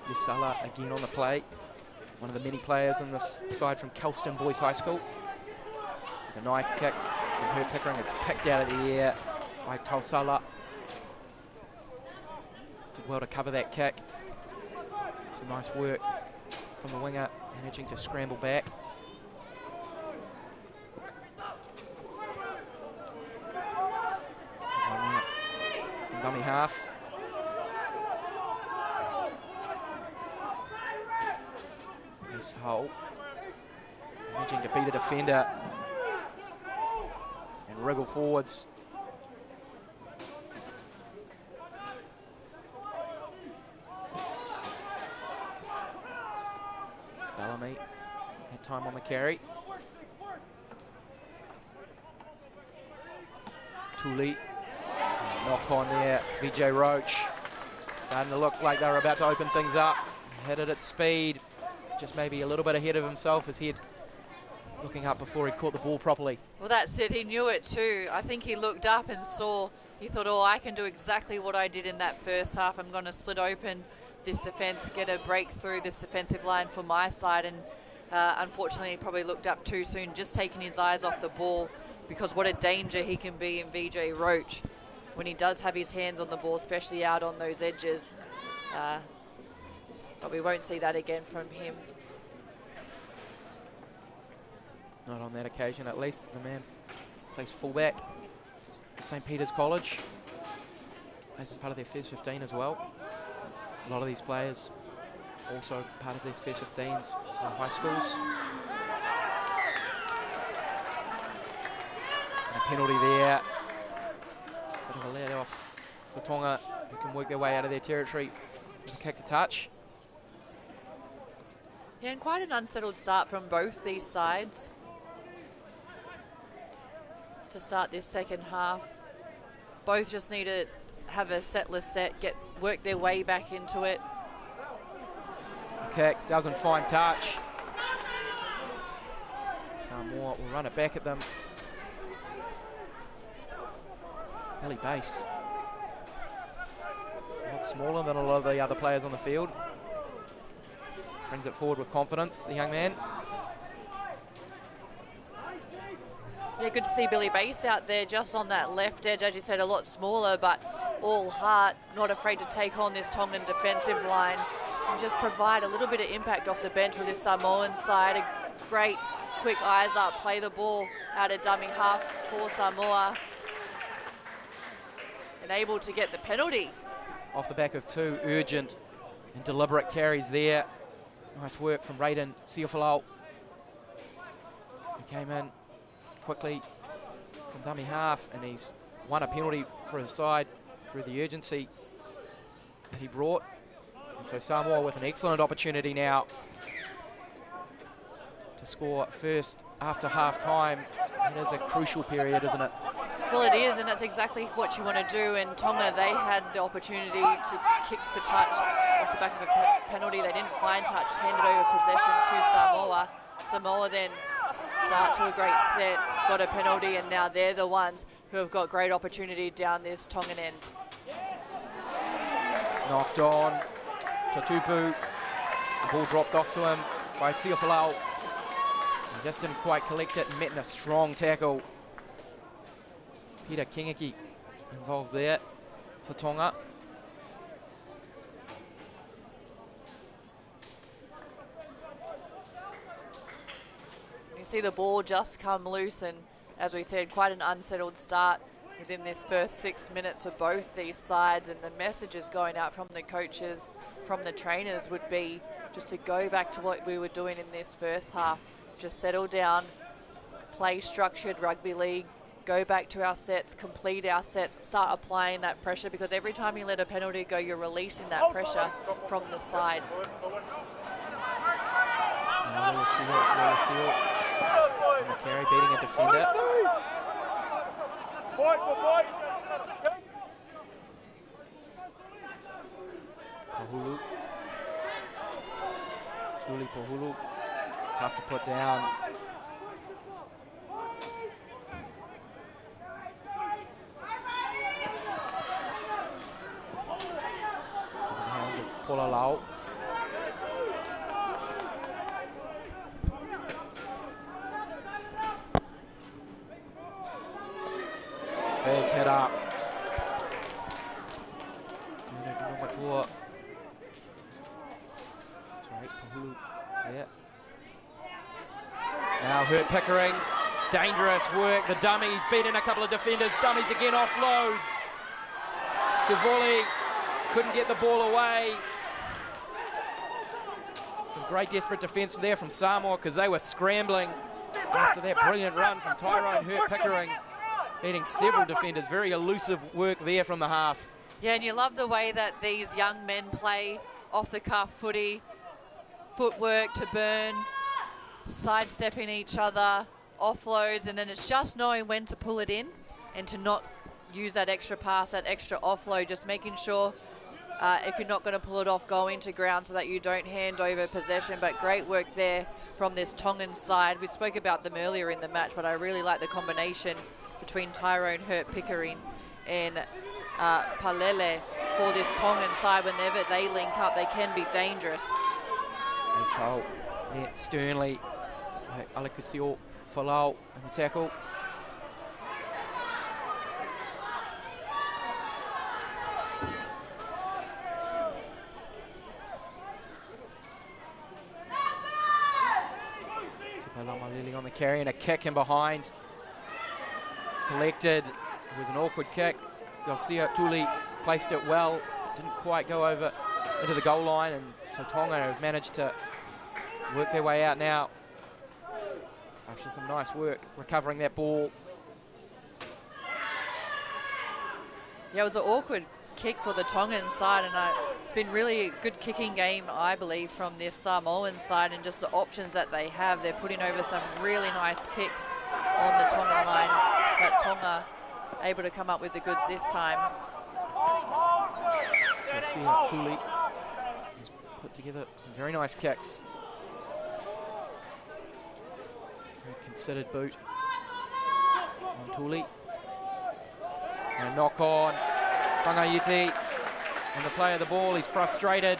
Lisala again on the play. One of the many players on this side from Kelston Boys High School. There's a nice kick from Hurt Pickering. It's picked out of the air by Tausala. Did well to cover that kick. Some nice work from the winger, managing to scramble back. From dummy half. Nice hole. Managing to beat a defender and wriggle forwards. time on the carry. Tuli, knock on there, VJ Roach. Starting to look like they're about to open things up. Hit it at speed, just maybe a little bit ahead of himself, his head looking up before he caught the ball properly. Well, that's it, he knew it too. I think he looked up and saw, he thought, oh, I can do exactly what I did in that first half. I'm going to split open this defence, get a break through this defensive line for my side, and unfortunately he probably looked up too soon, just taking his eyes off the ball, because what a danger he can be in VJ Roach when he does have his hands on the ball, especially out on those edges. But we won't see that again from him. Not on that occasion, at least. The man plays fullback at St. Peter's College. Plays as part of their first 15 as well. A lot of these players also part of their first 15s from high schools. And a penalty there. Bit of a let off for Tonga, who can work their way out of their territory with a kick to touch. Yeah, and quite an unsettled start from both these sides to start this second half. Both just need to have a setless set, work their way back into it. Kick doesn't find touch. Samoa will run it back at them. Billy Bass, a lot smaller than a lot of the other players on the field. Brings it forward with confidence, the young man. Yeah, good to see Billy Bass out there just on that left edge, as you said, a lot smaller, but all heart, not afraid to take on this Tongan defensive line and just provide a little bit of impact off the bench with this Samoan side. A great quick eyes up, play the ball out of dummy half for Samoa, and able to get the penalty. Off the back of two urgent and deliberate carries there. Nice work from Raiden Siafalau. He came in quickly from dummy half, and he's won a penalty for his side through the urgency that he brought. And so Samoa with an excellent opportunity now to score first after half time. It is a crucial period, isn't it? Well, it is, and that's exactly what you want to do. And Tonga, they had the opportunity to kick for touch off the back of a penalty. They didn't find touch, handed over possession to Samoa. Samoa then start to a great set, got a penalty, and now they're the ones who have got great opportunity down this Tongan end. Knocked on, Tatupu. The ball dropped off to him by Siafalau. He just didn't quite collect it and met in a strong tackle. Peter Kingiki involved there for Tonga. You see the ball just come loose, and as we said, quite an unsettled start within this first 6 minutes for both these sides, and the messages going out from the coaches, from the trainers, would be just to go back to what we were doing in this first half. Just settle down, play structured rugby league, go back to our sets, complete our sets, start applying that pressure, because every time you let a penalty go, you're releasing that pressure from the side. Carey beating a defender. Pohulu. Suli Pohulu. Tough to put down. Polalau. Big hit up. Sorry, Pohulu. Yeah. Now Hurt Pickering. Dangerous work. The dummies beating a couple of defenders. Dummies again, offloads. Javoli couldn't get the ball away. Some great desperate defence there from Samoa, because they were scrambling after that brilliant run from Tyrone Hurt Pickering, beating several defenders. Very elusive work there from the half. Yeah, and you love the way that these young men play off the cuff footy, footwork to burn, sidestepping each other, offloads, and then it's just knowing when to pull it in and to not use that extra pass, that extra offload, just making sure if you're not going to pull it off, go into ground so that you don't hand over possession. But great work there from this Tongan side. We spoke about them earlier in the match, but I really like the combination between Tyrone Hurt-Pickering and Palele for this Tongan side. Whenever they link up, they can be dangerous. Nice hole. Net sternly. Alakasio Falau in the tackle. Lily on the carry and a kick in behind. Collected. It was an awkward kick. Garcia Tuli placed it well. Didn't quite go over into the goal line, and so Tonga have managed to work their way out now after some nice work recovering that ball. Yeah, it was an awkward kick for the Tongan side, and it's been really a good kicking game, I believe, from this Samoan side, and just the options that they have. They're putting over some really nice kicks on the Tongan line, but Tonga able to come up with the goods this time. Garcia Tuli has put together some very nice kicks. Very considered boot on Tuli. And a knock on. Whangaiiti and the play of the ball, he's frustrated.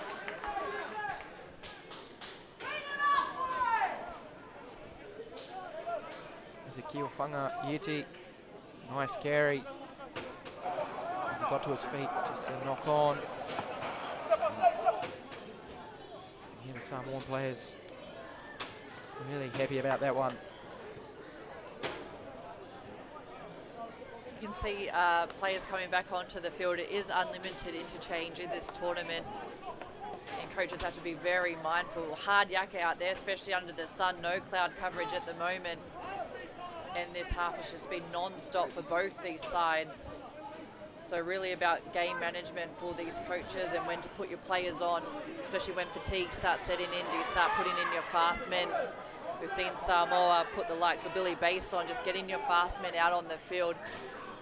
Ezekiel Whangaiiti, nice carry. As he got to his feet, just a knock on. And here the Samoan players really happy about that one. You can see players coming back onto the field. It is unlimited interchange in this tournament, and coaches have to be very mindful. Hard yak out there, especially under the sun. No cloud coverage at the moment, and this half has just been non-stop for both these sides. So really about game management for these coaches and when to put your players on, especially when fatigue starts setting in. Do you start putting in your fast men? We've seen Samoa put the likes of Billy Bass on, just getting your fast men out on the field.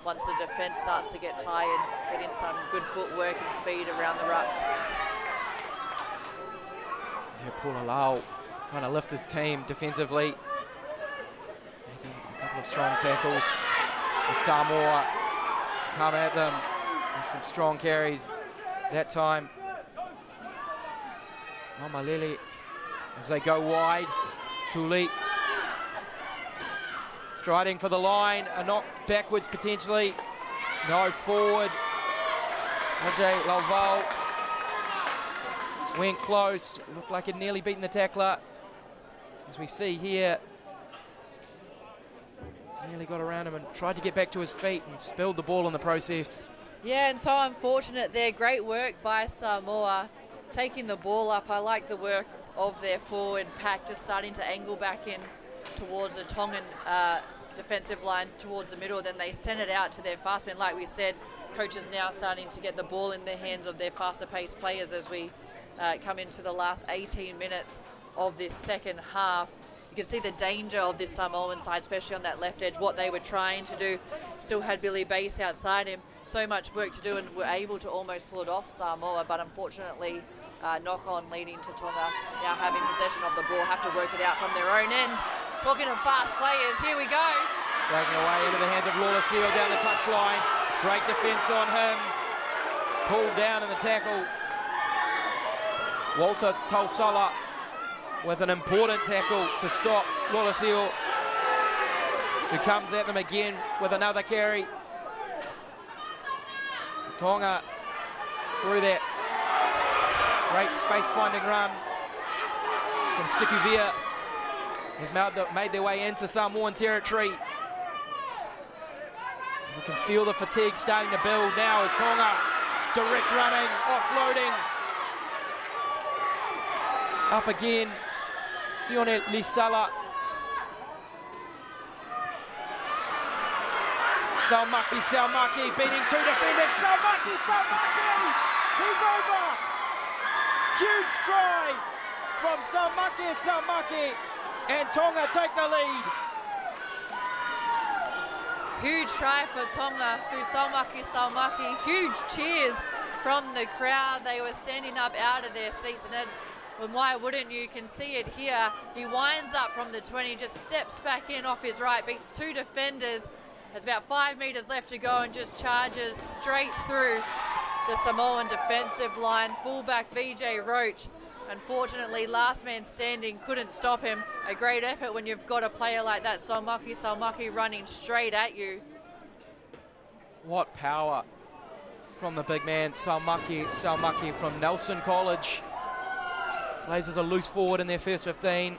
Once the defence starts to get tired, getting some good footwork and speed around the rucks. Yeah, Paul Alau trying to lift his team defensively. Making a couple of strong tackles. The Samoa come at them with some strong carries that time. Mamalele as they go wide. Tuli striding for the line, a knock backwards potentially. No, forward. Ajay Lauval went close, looked like he'd nearly beaten the tackler. As we see here, nearly got around him and tried to get back to his feet and spilled the ball in the process. Yeah, and so unfortunate there. Great work by Samoa, taking the ball up. I like the work of their forward pack, just starting to angle back in towards the Tongan defensive line towards the middle. Then they send it out to their fast men. Like we said, coaches now starting to get the ball in the hands of their faster paced players as we come into the last 18 minutes of this second half. You can see the danger of this Samoan side, especially on that left edge, what they were trying to do. Still had Billy Bass outside him. So much work to do, and were able to almost pull it off Samoa, but unfortunately knock on leading to Tonga now having possession of the ball, have to work it out from their own end. Talking of fast players, here we go. Breaking away into the hands of Lawless Seal down the touchline. Great defence on him. Pulled down in the tackle. Walter Tausala with an important tackle to stop Lawless Seal, who comes at them again with another carry. Tonga through that great space-finding run from Sikuvia. They've made their way into Samoan territory. And you can feel the fatigue starting to build now as Tonga direct running, offloading. Up again, Sione Lisala. Salmaki beating two defenders. Salmaki! He's over! Huge stride from Salmaki. and Tonga take the lead. Huge try for Tonga through Saumaki. Huge cheers from the crowd. They were standing up out of their seats, and why wouldn't you? Can see it here. He winds up from the 20, just steps back in off his right, beats 2 defenders. Has about 5 meters left to go and just charges straight through the Samoan defensive line. Fullback VJ Roach, unfortunately, last man standing, couldn't stop him. A great effort when you've got a player like that, Saumaki running straight at you. What power from the big man, Saumaki from Nelson College. Plays as a loose forward in their first 15.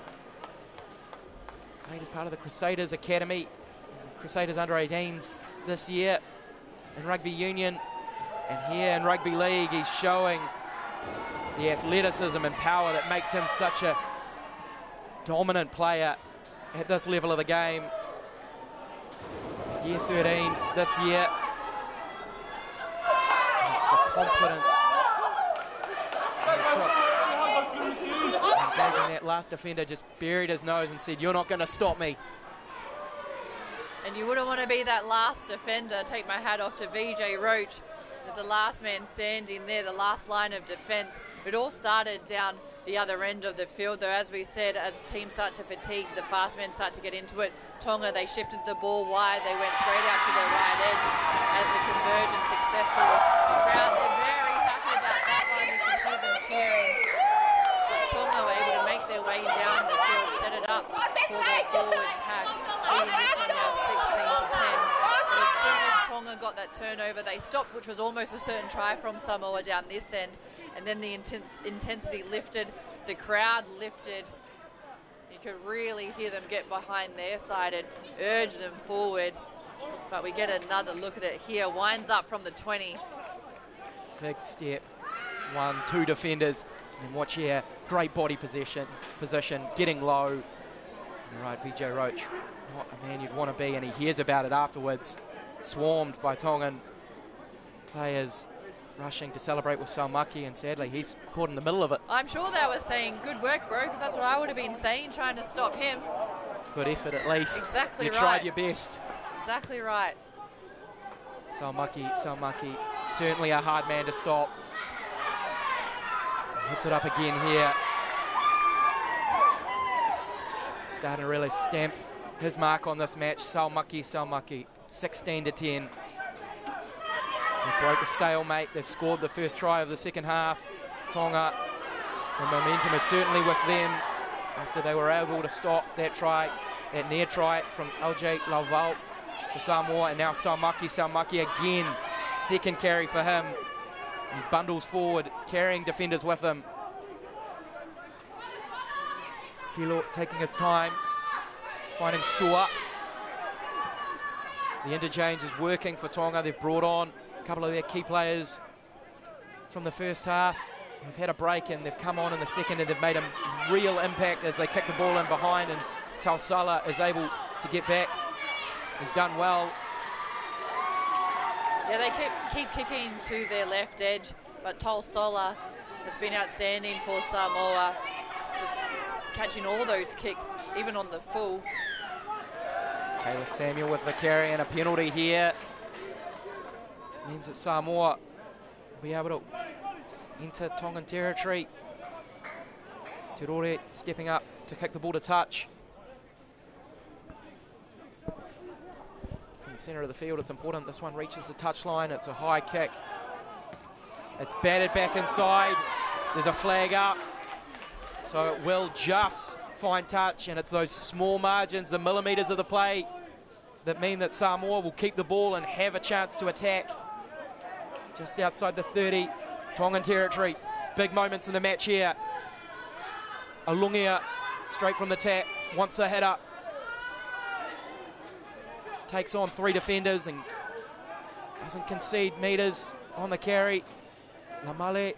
Played as part of the Crusaders Academy, Crusaders under-18s this year in rugby union. And here in rugby league, he's showing the athleticism and power that makes him such a dominant player at this level of the game. Year 13 this year. It's the confidence. Engaging that last defender, just buried his nose and said, "You're not going to stop me." And you wouldn't want to be that last defender. Take my hat off to VJ Roach. There's the last man standing there, the last line of defence. It all started down the other end of the field, though, as we said, as teams start to fatigue, the fast men start to get into it. Tonga, they shifted the ball wide. They went straight out to the right edge as the conversion successful. The crowd, they're very happy about that one. You can see them cheering. But Tonga were able to make their way down the field, set it up for the forward pack, leading this one now 16-10. But as soon as Tonga got that turnover, they stopped, which was almost a certain try from Samoa down this end. And then the intensity lifted, the crowd lifted. You could really hear them get behind their side and urge them forward. But we get another look at it here. Winds up from the 20. Big step. 1, 2 defenders. And watch here, great body position, getting low. You're right, VJ Roach, not a man you'd want to be, and he hears about it afterwards. Swarmed by Tongan players rushing to celebrate with Saumaki, and sadly he's caught in the middle of it. I'm sure they were saying, "Good work, bro," because that's what I would have been saying, trying to stop him. Good effort at least. Exactly right. You tried your best. Exactly right. Saumaki, certainly a hard man to stop. Hits it up again here. Starting to really stamp his mark on this match. Saumaki, 16-10. They broke a stalemate. They've scored the first try of the second half. Tonga, the momentum is certainly with them after they were able to stop that try, that near try from LJ Laval for Samoa, and now Saumaki again. Second carry for him. He bundles forward, carrying defenders with him. Filo taking his time, finding Sua. The interchange is working for Tonga. They've brought on a couple of their key players from the first half. They've had a break and they've come on in the second, and they've made a real impact as they kick the ball in behind, and Tausala is able to get back. He's done well. Yeah, they keep kicking to their left edge, but Tausala has been outstanding for Samoa, just catching all those kicks, even on the full. Taylor Samuel with the carry, and a penalty here means that Samoa will be able to enter Tongan territory. Te Rore stepping up to kick the ball to touch. From the centre of the field, it's important this one reaches the touchline. It's a high kick. It's batted back inside. There's a flag up. So it will just find touch, and it's those small margins, the millimetres of the play, that mean that Samoa will keep the ball and have a chance to attack. Just outside the 30, Tongan territory. Big moments in the match here. Alungia, straight from the tap, wants a head up. Takes on 3 defenders and doesn't concede meters on the carry. Lamale.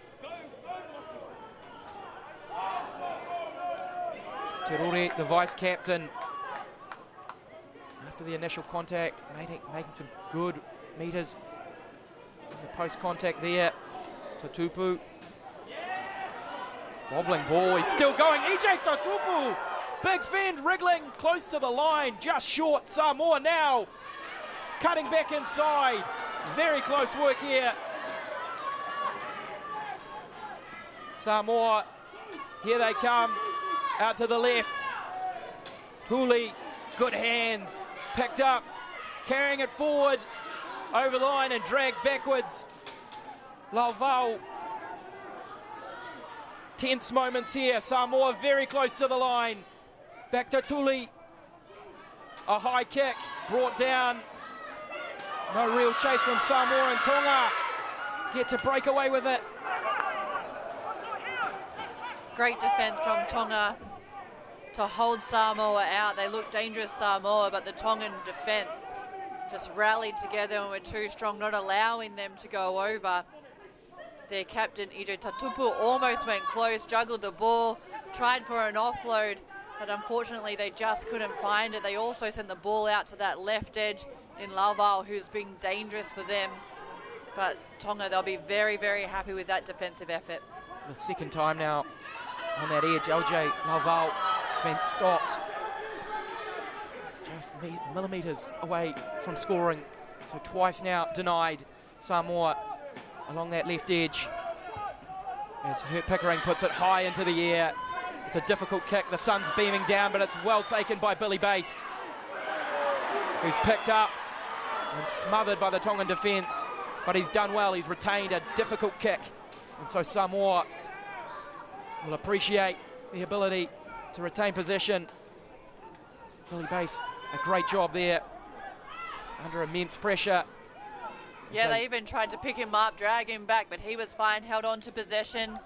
Te Rore, the vice-captain, after the initial contact, making some good meters in the post-contact there. Tatupu, wobbling ball, he's still going. EJ Tatupu Big fend wriggling close to the line, just short. Samoa now cutting back inside. Very close work here. Samoa, here they come, out to the left. Tuli, good hands, picked up, carrying it forward, over the line and dragged backwards. Lauvau, tense moments here. Samoa very close to the line. Back to Tuli. A high kick brought down. No real chase from Samoa, and Tonga get to break away with it. Great defense from Tonga to hold Samoa out. They look dangerous, Samoa, but the Tongan defense just rallied together and were too strong, not allowing them to go over. Their captain, Ije Tatupu, almost went close, juggled the ball, tried for an offload, but unfortunately they just couldn't find it. They also sent the ball out to that left edge in Lauvau, who's been dangerous for them. But Tonga, they'll be very, very happy with that defensive effort. The second time now on that edge, LJ Lauvau has been stopped. Just millimetres away from scoring. So twice now denied Samoa along that left edge. As Hurt Pickering puts it high into the air. It's a difficult kick. The sun's beaming down, but it's well taken by Billy Bass, who's picked up and smothered by the Tongan defence. But he's done well. He's retained a difficult kick. And so Samoa will appreciate the ability to retain possession. Billy Bass, a great job there under immense pressure. Yeah, they even tried to pick him up, drag him back, but he was fine, held on to possession.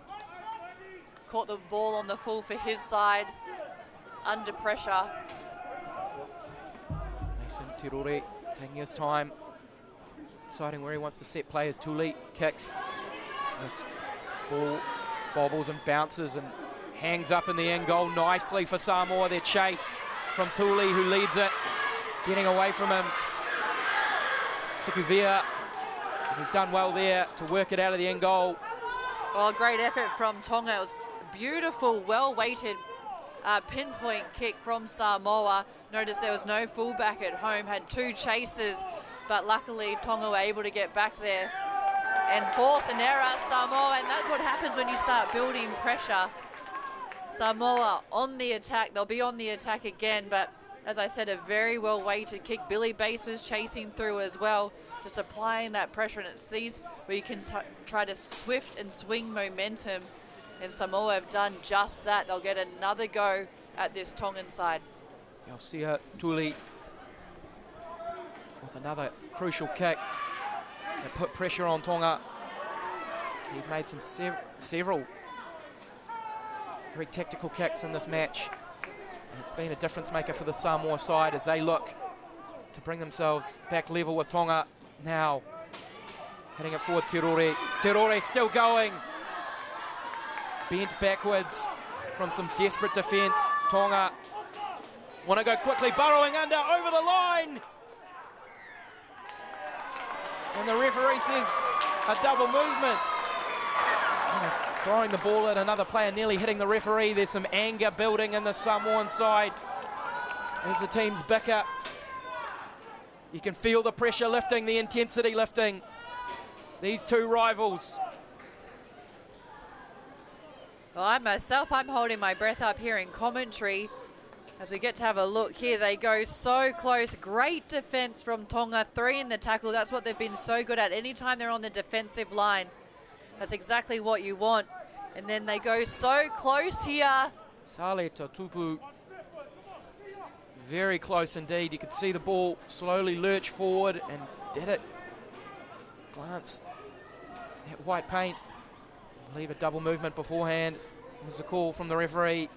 Caught the ball on the full for his side, under pressure. Mason Tirore taking his time, deciding where he wants to set players. Tuli kicks. This ball bobbles and bounces and hangs up in the end goal nicely for Samoa. Their chase from Tuli, who leads it, getting away from him. Sikuvia, he's done well there to work it out of the end goal. Oh, great effort from Tonga. It was beautiful, well-weighted pinpoint kick from Samoa. Notice there was no fullback at home, had two chases, but luckily Tonga were able to get back there and force an error, Samoa, and that's what happens when you start building pressure. Samoa on the attack, they'll be on the attack again, but as I said, a very well-weighted kick. Billy Bass was chasing through as well, just applying that pressure, and it's these where you can try to swift and swing momentum, and Samoa have done just that. They'll get another go at this Tongan side. You'll see Tuli with another crucial kick that put pressure on Tonga. He's made some several very tactical kicks in this match, and it's been a difference maker for the Samoa side as they look to bring themselves back level with Tonga. Now hitting it forward, Tirore. Tirore still going, bent backwards from some desperate defence. Tonga want to go quickly, burrowing under, over the line, and the referee says a double movement. Throwing the ball at another player, nearly hitting the referee. There's some anger building in the Samoan side as the teams bicker. You can feel the pressure lifting, the intensity lifting. These two rivals. Well, I'm holding my breath up here in commentary as we get to have a look here. They go so close. Great defense from Tonga. 3 in the tackle. That's what they've been so good at. Anytime they're on the defensive line, that's exactly what you want. And then they go so close here. Sale Tatupu, very close indeed. You could see the ball slowly lurch forward and did it. Glance that white paint. I believe a double movement beforehand was the call from the referee.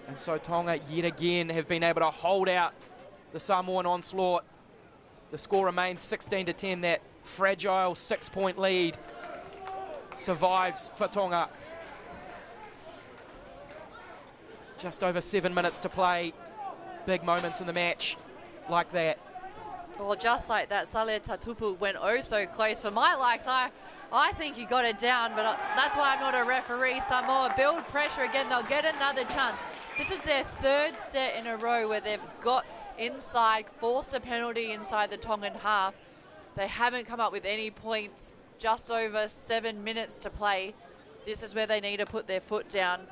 And so Tonga yet again have been able to hold out the Samoan onslaught. The score remains 16-10. That fragile 6-point lead survives for Tonga. Just over 7 minutes to play. Big moments in the match like that. Well, just like that, Saleh Tatupu went oh so close. For my likes, I think he got it down, but that's why I'm not a referee. Samoa build pressure again. They'll get another chance. This is their third set in a row where they've got inside, forced a penalty inside the Tongan half. They haven't come up with any points. Just over 7 minutes to play. This is where they need to put their foot down.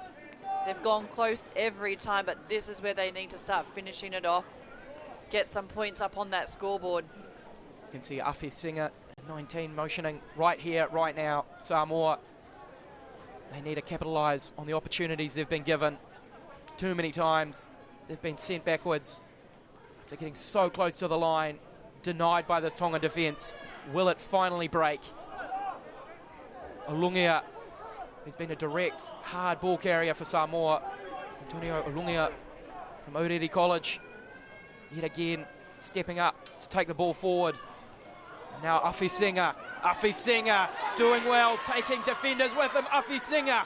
They've gone close every time, but this is where they need to start finishing it off. Get some points up on that scoreboard. You can see Afi Singer, 19, motioning right here, right now. Samoa, they need to capitalise on the opportunities they've been given. Too many times they've been sent backwards after getting so close to the line, denied by this Tongan defence. Will it finally break? Olungia, who's been a direct, hard ball carrier for Samoa. Antonio Olungia from Oriri College, yet again stepping up to take the ball forward. And now Afi Singer doing well, taking defenders with him. Afi Singer.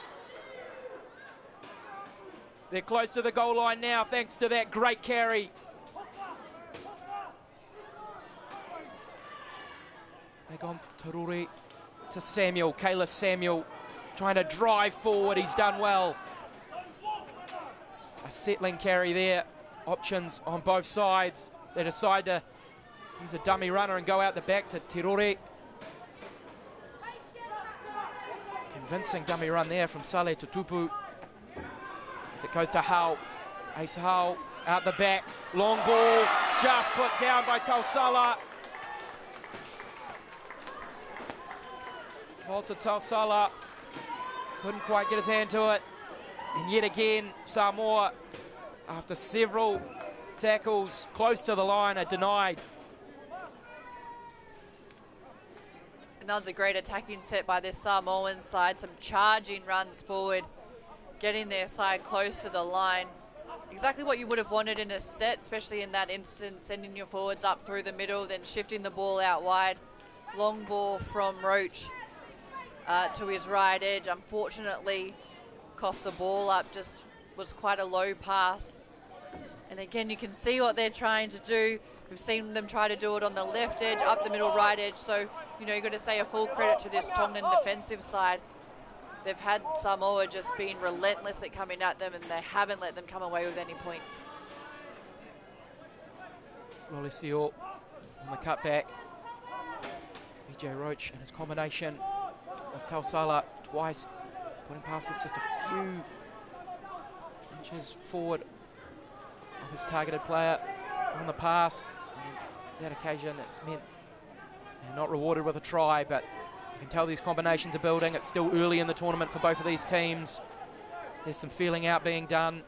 They're close to the goal line now thanks to that great carry. They've gone Taruri to Samuel, Kayla Samuel, trying to drive forward. He's done well. A settling carry there. Options on both sides. They decide to use a dummy runner and go out the back to Tirore. Convincing dummy run there from Saleh Tutupu. As it goes to Hau. Ace Hau out the back. Long ball just put down by Tausala. Walter Tausala couldn't quite get his hand to it. And yet again, Samoa, after several tackles close to the line, are denied. And that was a great attacking set by this Samoan side. Some charging runs forward, getting their side close to the line. Exactly what you would have wanted in a set, especially in that instance, sending your forwards up through the middle, then shifting the ball out wide. Long ball from Roach to his right edge. Unfortunately, coughed the ball up, just was quite a low pass. And again, you can see what they're trying to do. We've seen them try to do it on the left edge, up the middle right edge. So, you know, you've got to say a full credit to this Tongan defensive side. They've had Samoa just being relentless at coming at them, and they haven't let them come away with any points. Lolisio on the cutback. BJ Roach and his combination with Tausala twice, putting passes just a few inches forward of his targeted player on the pass. On that occasion, it's meant and not rewarded with a try, but you can tell these combinations are building. It's still early in the tournament for both of these teams. There's some feeling out being done,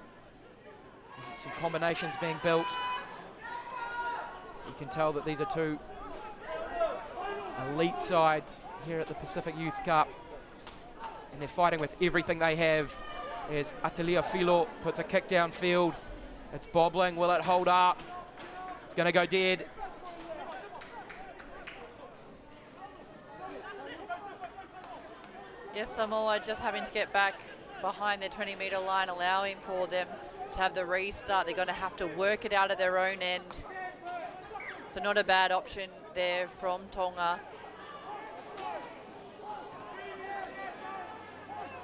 and some combinations being built. You can tell that these are two elite sides here at the Pacific Youth Cup, and they're fighting with everything they have. As Atalia Filo puts a kick downfield. It's bobbling. Will it hold up? It's going to go dead. Yes, Samoa just having to get back behind their 20-metre line, allowing for them to have the restart. They're going to have to work it out of their own end. So not a bad option there from Tonga.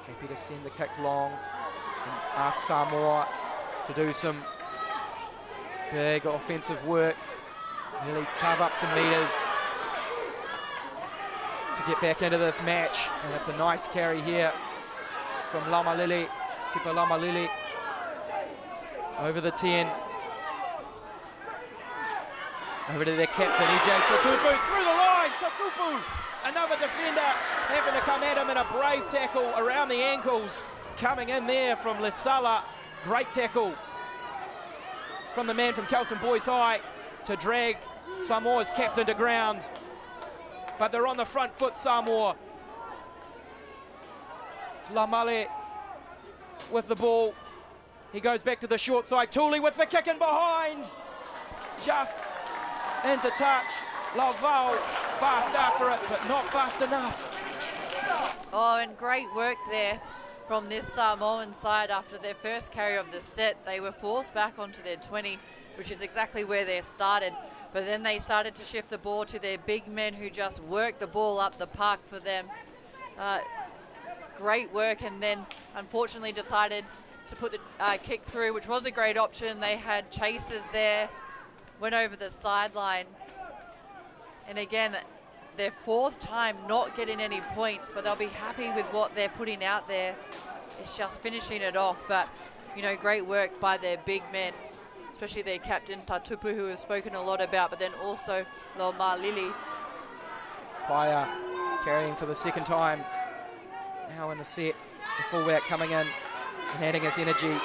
Happy to send the kick long and ask Samoa to do some big offensive work, really carve up some metres to get back into this match. And it's a nice carry here from Lamalili, Tipa Lamalili, over the 10. Over to their captain, EJ Tatupu, through the line, Tatupu! Another defender having to come at him in a brave tackle around the ankles. Coming in there from Lesala, great tackle from the man from Kelson Boys High to drag Samoa's captain to ground. But they're on the front foot, Samoa. It's Lamale with the ball. He goes back to the short side. Tooley with the kick in behind. Just into touch. Laval fast after it, but not fast enough. Oh, and great work there from this Samoan side after their first carry of the set. They were forced back onto their 20. which is exactly where they started. But then they started to shift the ball to their big men who just worked the ball up the park for them. Great work, and then unfortunately decided to put the kick through, which was a great option. They had chasers there, went over the sideline. And again, their 4th time not getting any points, but they'll be happy with what they're putting out there. It's just finishing it off, but you know, great work by their big men, especially their captain Tatupu, who has spoken a lot about, but then also Loma Lili. Paia carrying for the 2nd time. Now in the set, the fullback coming in and adding his energy.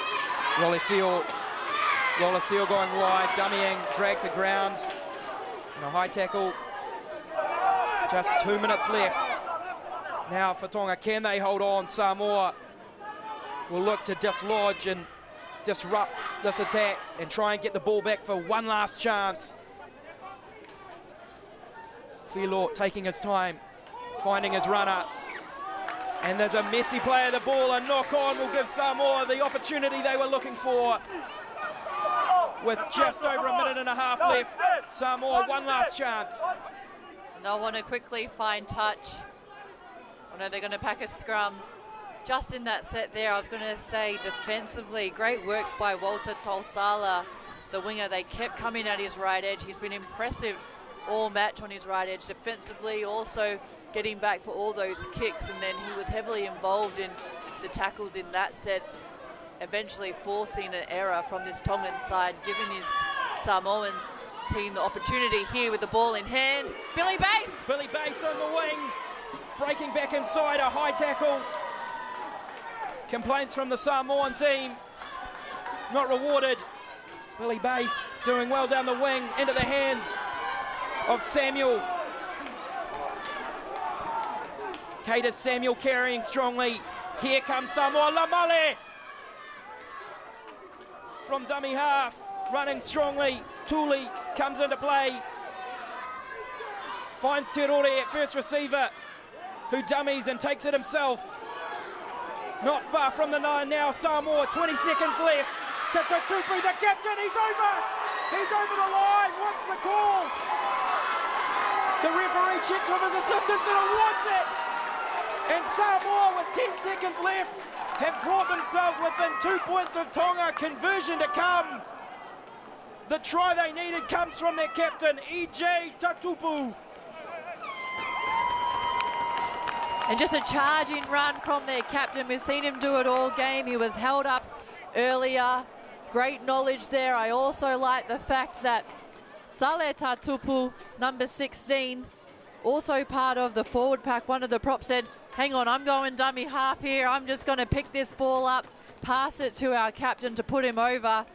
Rolesio going wide, dummying, dragged to ground. And a high tackle. Just 2 minutes left. Now for Tonga, can they hold on? Samoa will look to dislodge and disrupt this attack and try and get the ball back for one last chance. Filo taking his time, finding his runner. And there's a messy play of the ball. A knock-on will give Samoa the opportunity they were looking for. With just over a minute and a half left, Samoa one last chance. And they'll want to quickly find touch. I know they're going to pack a scrum. Just in that set there, I was going to say defensively, great work by Walter Tausala, the winger. They kept coming at his right edge. He's been impressive all match on his right edge. Defensively, also getting back for all those kicks, and then he was heavily involved in the tackles in that set, eventually forcing an error from this Tongan side, giving his Samoans team the opportunity here with the ball in hand. Billy Bass on the wing, breaking back inside, a high tackle. Complaints from the Samoan team, not rewarded. Billy Bass doing well down the wing, into the hands of Samuel. Kaita Samuel carrying strongly. Here comes Samoa. Lamale from dummy half, running strongly. Tuli comes into play. Finds Terore at first receiver, who dummies and takes it himself. Not far from the 9 now. Samoa, 20 seconds left. Tatupu, the captain, he's over! He's over the line. What's the call? The referee checks with his assistants and awards it. And Samoa, with 10 seconds left, have brought themselves within 2 points of Tonga. Conversion to come. The try they needed comes from their captain, E.J. Tatupu. And just a charging run from their captain. We've seen him do it all game. He was held up earlier. Great knowledge there. I also like the fact that Sale Tatupu, number 16, also part of the forward pack. One of the props said, hang on, I'm going dummy half here. I'm just going to pick this ball up, pass it to our captain to put him over.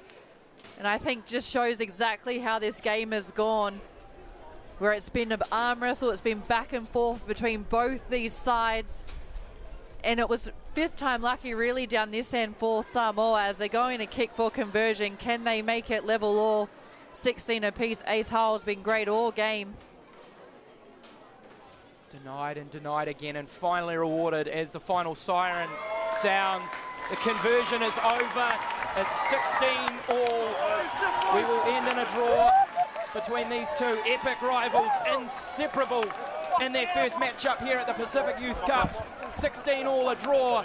And I think just shows exactly how this game has gone, where it's been an arm wrestle, it's been back and forth between both these sides. And it was 5th time lucky really down this end for Samoa as they're going to kick for conversion. Can they make it level all 16 apiece? Ace Hull's been great all game. Denied and denied again, and finally rewarded as the final siren sounds. The conversion is over. It's 16 all. We will end in a draw between these two epic rivals, inseparable in their first matchup here at the Pacific Youth Cup. 16 all, a draw.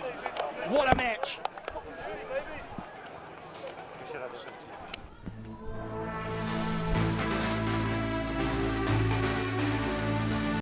What a match.